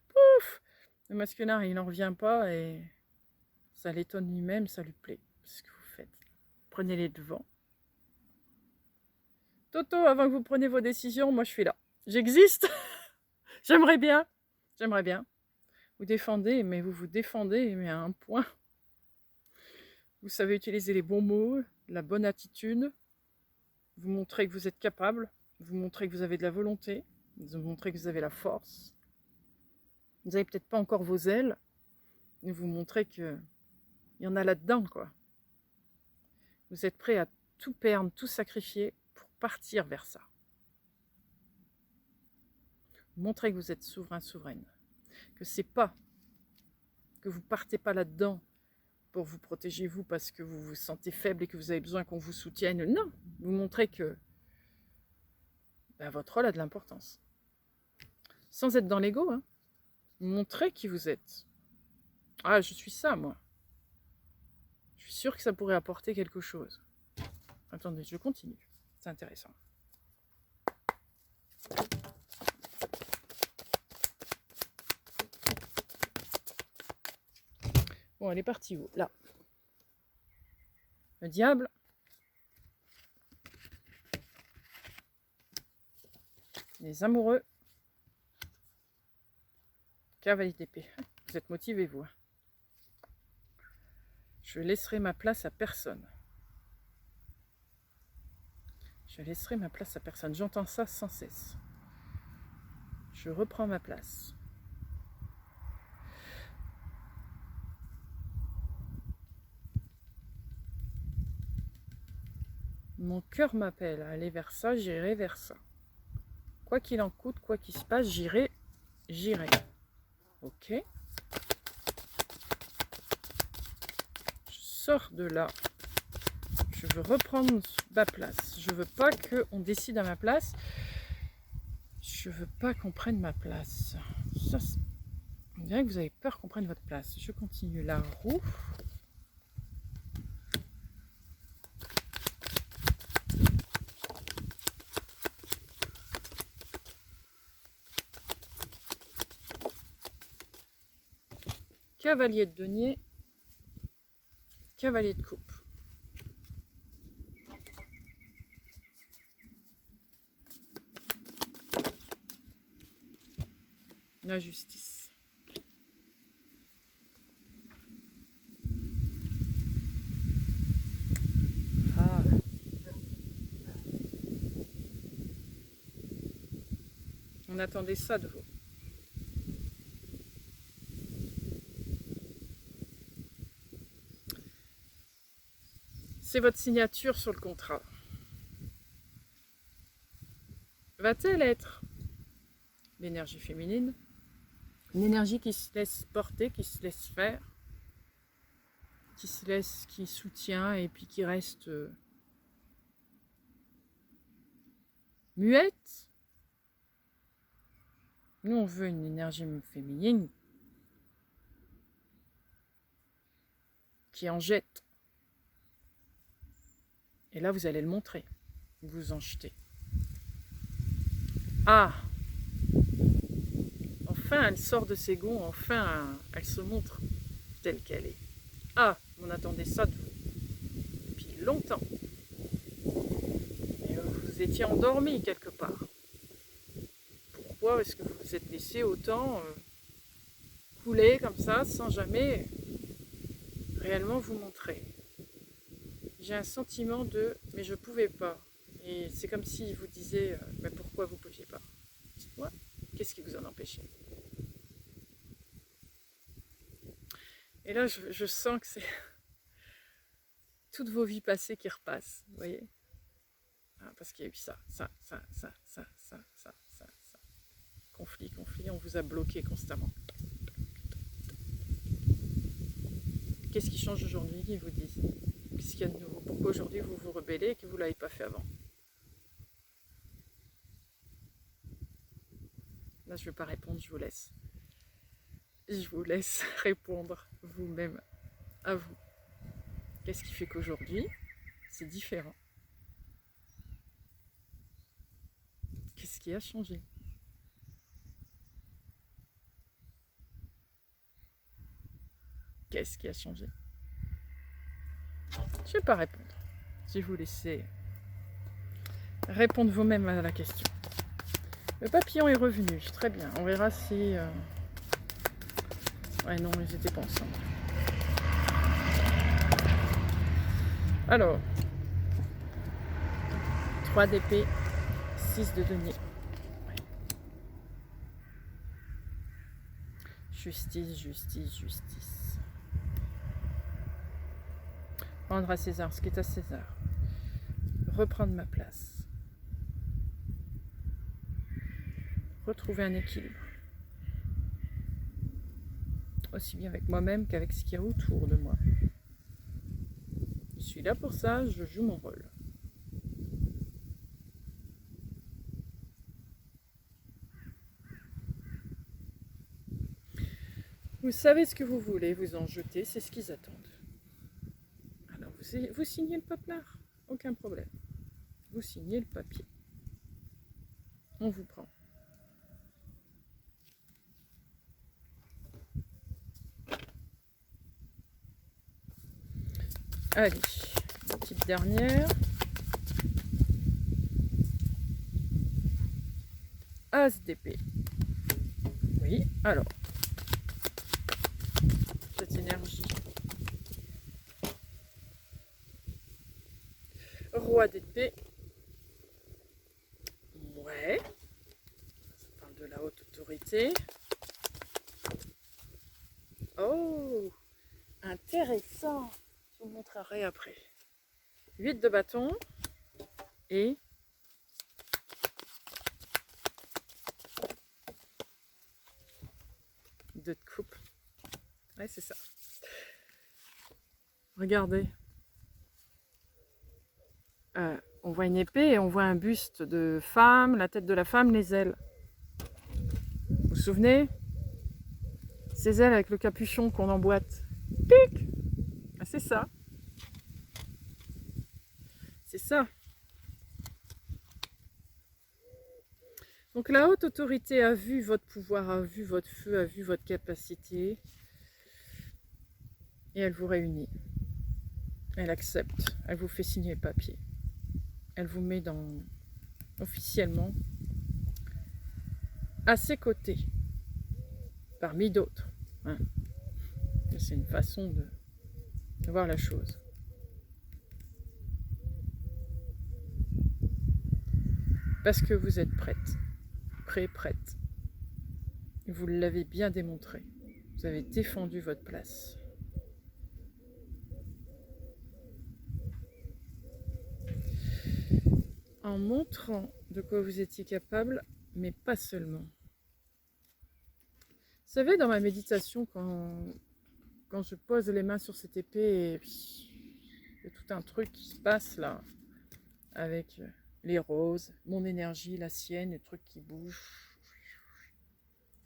pouf, le masculin, il n'en revient pas et ça l'étonne lui-même, ça lui plaît. C'est ce que vous faites. Prenez les devants. Toto, avant que vous preniez vos décisions, moi je suis là. J'existe. J'aimerais bien. J'aimerais bien. Vous défendez, mais vous vous défendez, mais à un point. Vous savez utiliser les bons mots, la bonne attitude. Vous montrez que vous êtes capable. Vous montrez que vous avez de la volonté. Vous montrez que vous avez la force. Vous n'avez peut-être pas encore vos ailes, vous montrez qu'il y en a là-dedans, quoi. Vous êtes prêt à tout perdre, tout sacrifier pour partir vers ça. Montrez que vous êtes souverain, souveraine. Que c'est pas, que vous partez pas là-dedans pour vous protéger vous parce que vous vous sentez faible et que vous avez besoin qu'on vous soutienne. Non, vous montrez que votre rôle a de l'importance. Sans être dans l'ego, hein. Montrez qui vous êtes. Ah, je suis ça, moi. Je suis sûre que ça pourrait apporter quelque chose. Attendez, je continue. C'est intéressant. Bon, elle est partie où? Là. Le diable. Les amoureux. Cavalier d'épée. Vous êtes motivés, vous. Je laisserai ma place à personne. Je laisserai ma place à personne. J'entends ça sans cesse. Je reprends ma place. Mon cœur m'appelle à aller vers ça, j'irai vers ça. Quoi qu'il en coûte, quoi qu'il se passe, j'irai. Ok. Je sors de là. Je veux reprendre ma place. Je veux pas qu'on décide à ma place. Je veux pas qu'on prenne ma place. Ça, on dirait que vous avez peur qu'on prenne votre place. Je continue la roue. Cavalier de denier, cavalier de coupe. La justice. Ah. On attendait ça de vous. C'est votre signature sur le contrat. Va-t-elle être l'énergie féminine, une énergie qui se laisse porter, qui se laisse faire, qui soutient et puis qui reste muette? Nous, on veut une énergie féminine qui en jette. Et là, vous allez le montrer. Vous en jetez. Ah! Enfin, elle sort de ses gonds. Enfin, elle se montre telle qu'elle est. Ah! On attendait ça de vous. Depuis longtemps. Et vous étiez endormi quelque part. Pourquoi est-ce que vous vous êtes laissé autant couler comme ça, sans jamais réellement vous montrer? J'ai un sentiment de « mais je pouvais pas ». Et c'est comme s'il vous disait « mais pourquoi vous ne pouviez pas ?» Dites-moi, qu'est-ce qui vous en empêchait? Et là, je sens que c'est toutes vos vies passées qui repassent, vous voyez? Parce qu'il y a eu ça. Conflit, on vous a bloqué constamment. Qu'est-ce qui change aujourd'hui, ils vous disent? Qu'est-ce qu'il y a de nouveau? Pourquoi aujourd'hui vous vous rebellez et que vous ne l'avez pas fait avant? Là, je ne vais pas répondre, je vous laisse. Je vous laisse répondre vous-même à vous. Qu'est-ce qui fait qu'aujourd'hui, c'est différent? Qu'est-ce qui a changé? Qu'est-ce qui a changé? Je ne vais pas répondre. Je vais vous laisser répondre vous-même à la question. Le papillon est revenu, très bien. On verra si... Ouais, non, ils n'étaient pas ensemble. Alors, 3 d'épée, 6 de denier. Ouais. Justice, justice, justice. Rendre à César ce qui est à César. Reprendre ma place. Retrouver un équilibre. Aussi bien avec moi-même qu'avec ce qu'il y a autour de moi. Je suis là pour ça, je joue mon rôle. Vous savez ce que vous voulez, vous en jetez, c'est ce qu'ils attendent. Alors vous signez le paplard, aucun problème. Vous signez le papier. On vous prend. Allez, une petite dernière. As d'épée. Oui, alors. Cette énergie. Roi d'épée. Ouais. Ça parle de la haute autorité. Oh, intéressant. Je vous montrerai après. 8 de bâton et 2 de coupe. Ouais, c'est ça. Regardez. On voit une épée et on voit un buste de femme, la tête de la femme, les ailes. Vous vous souvenez? Ces ailes avec le capuchon qu'on emboîte. Pic! Ah, c'est ça. C'est ça. Donc la haute autorité a vu votre pouvoir, a vu votre feu, a vu votre capacité. Et elle vous réunit. Elle accepte. Elle vous fait signer le papier. Elle vous met officiellement à ses côtés. Parmi d'autres. Hein. C'est une façon de voir la chose. Parce que vous êtes prête. Prête. Vous l'avez bien démontré. Vous avez défendu votre place. En montrant de quoi vous étiez capable, mais pas seulement. Vous savez, dans ma méditation, quand je pose les mains sur cette épée, il y a tout un truc qui se passe là, avec les roses, mon énergie, la sienne, les trucs qui bougent.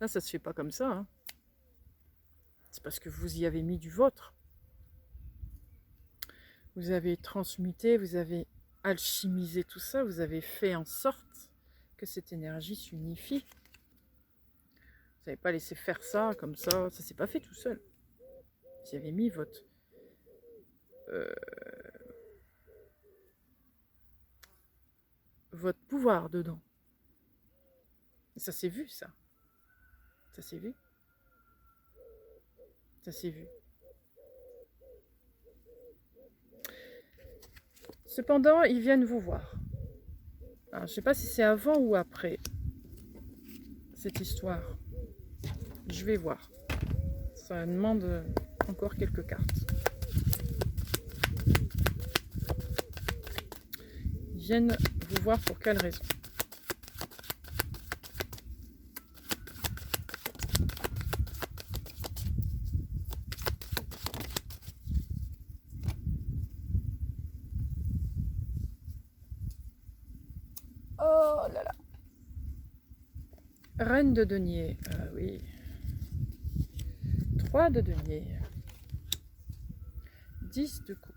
Ça se fait pas comme ça. Hein. C'est parce que vous y avez mis du vôtre. Vous avez transmuté, vous avez alchimisé tout ça, vous avez fait en sorte que cette énergie s'unifie. Vous n'avez pas laissé faire ça comme ça s'est pas fait tout seul. Vous y avez mis votre pouvoir dedans. Et ça s'est vu, ça. Ça s'est vu. Ça s'est vu. Cependant, ils viennent vous voir. Alors, je ne sais pas si c'est avant ou après cette histoire. Je vais voir. Ça demande encore quelques cartes. Ils viennent vous voir pour quelle raison? Oh là là. Reine de denier. Oui. 3 de denier. 10 de coupe.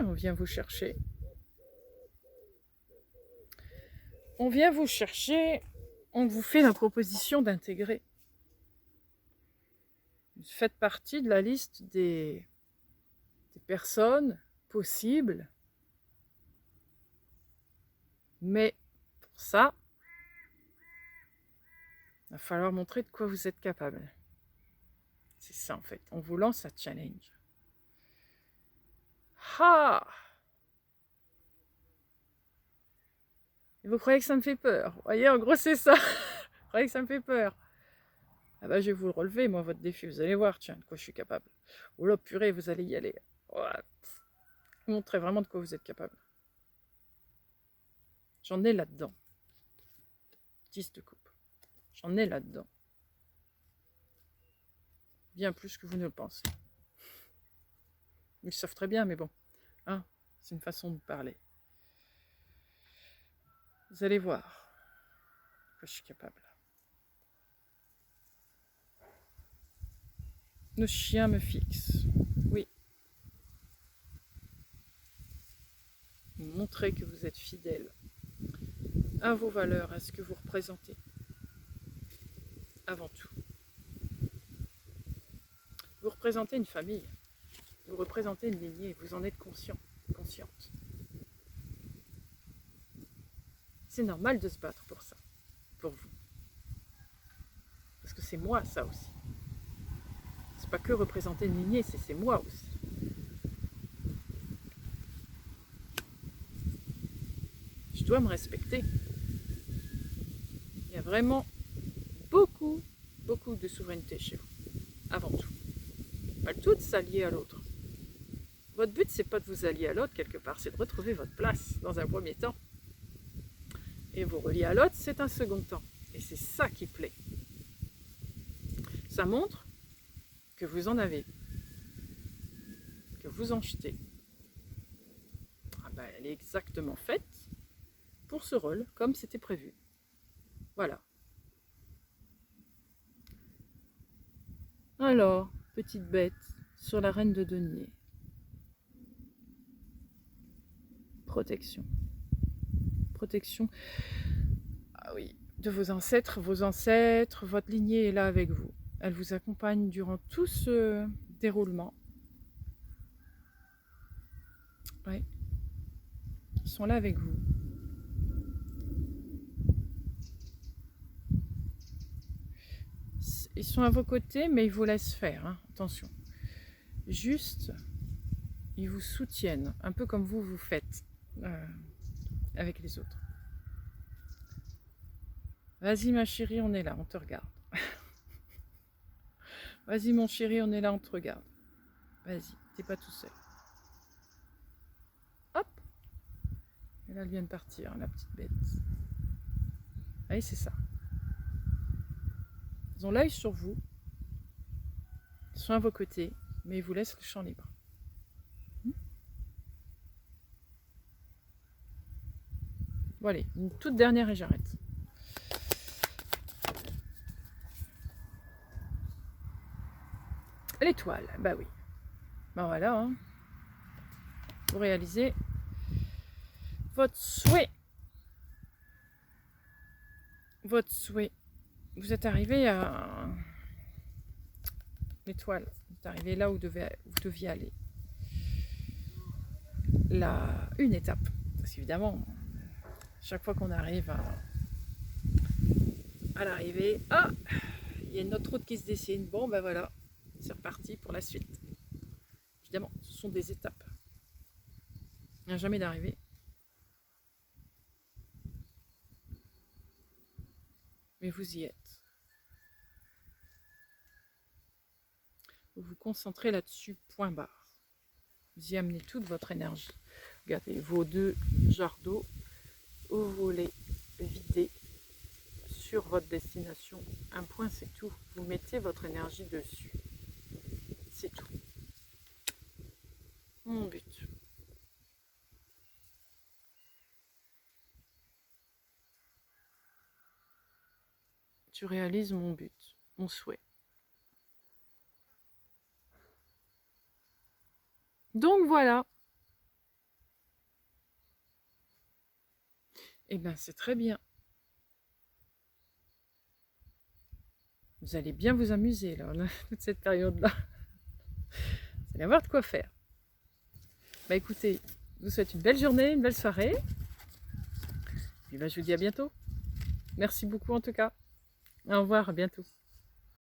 On vient vous chercher. On vient vous chercher. On vous fait la proposition d'intégrer. Vous faites partie de la liste des personnes possibles. Mais pour ça, il va falloir montrer de quoi vous êtes capable. C'est ça en fait. On vous lance un challenge. Ah! Et vous croyez que ça me fait peur? Vous voyez, en gros, c'est ça. Vous croyez que ça me fait peur? Ah bah je vais vous le relever, moi, votre défi, vous allez voir, tiens, de quoi je suis capable. Oh là, purée, vous allez y aller. Oh, montrez vraiment de quoi vous êtes capable. J'en ai là-dedans. 10 de coupe. J'en ai là-dedans. Bien plus que vous ne le pensez. Ils le savent très bien, mais bon. Hein, c'est une façon de parler. Vous allez voir de quoi je suis capable. Nos chiens me fixent. Oui. Montrez que vous êtes fidèle à vos valeurs, à ce que vous représentez. Avant tout. Vous représentez une famille. Vous représentez une lignée. Vous en êtes conscient, consciente. C'est normal de se battre pour ça. Pour vous. Parce que c'est moi, ça aussi. C'est pas que représenter une lignée, c'est moi aussi. Je dois me respecter. Il y a vraiment beaucoup de souveraineté chez vous, avant tout. Pas le tout de s'allier à l'autre. Votre but, c'est pas de vous allier à l'autre quelque part, c'est de retrouver votre place dans un premier temps. Et vous relier à l'autre, c'est un second temps. Et c'est ça qui plaît. Ça montre que vous en avez, que vous en jetez. Ah ben, elle est exactement faite pour ce rôle, comme c'était prévu. Voilà. Alors, petite bête, sur la reine de denier. Protection. Protection, ah oui, de vos ancêtres, votre lignée est là avec vous. Elle vous accompagne durant tout ce déroulement. Oui. Ils sont là avec vous. Ils sont à vos côtés, mais ils vous laissent faire, hein. Attention. Juste, ils vous soutiennent, un peu comme vous faites avec les autres. Vas-y ma chérie, on est là, on te regarde. Vas-y mon chéri, on est là, on te regarde. Vas-y, t'es pas tout seul. Hop. Et là, elle vient de partir, la petite bête. Allez, c'est ça. Ils ont l'œil sur vous. Ils sont à vos côtés, mais ils vous laissent le champ libre. Voilà, une toute dernière et j'arrête. L'étoile, bah oui. Ben voilà, hein. Vous réalisez votre souhait. Votre souhait. Vous êtes arrivé à l'étoile. Vous êtes arrivé là où vous deviez aller. Là, une étape. Parce qu'évidemment, chaque fois qu'on arrive à l'arrivée, ah, il y a une autre route qui se dessine. Bon, ben voilà, c'est reparti pour la suite. Évidemment, ce sont des étapes. Il n'y a jamais d'arrivée. Mais vous y êtes. Vous vous concentrez là-dessus, point barre. Vous y amenez toute votre énergie. Regardez vos 2 jarres d'eau, vous les videz sur votre destination. Un point, c'est tout. Vous mettez votre énergie dessus. C'est tout. Mon but. Tu réalises mon but, mon souhait. Donc voilà. Eh bien, c'est très bien. Vous allez bien vous amuser, là, toute cette période-là. Vous allez avoir de quoi faire. Bah écoutez, je vous souhaite une belle journée, une belle soirée. Puis bah, je vous dis à bientôt. Merci beaucoup en tout cas. Au revoir, à bientôt.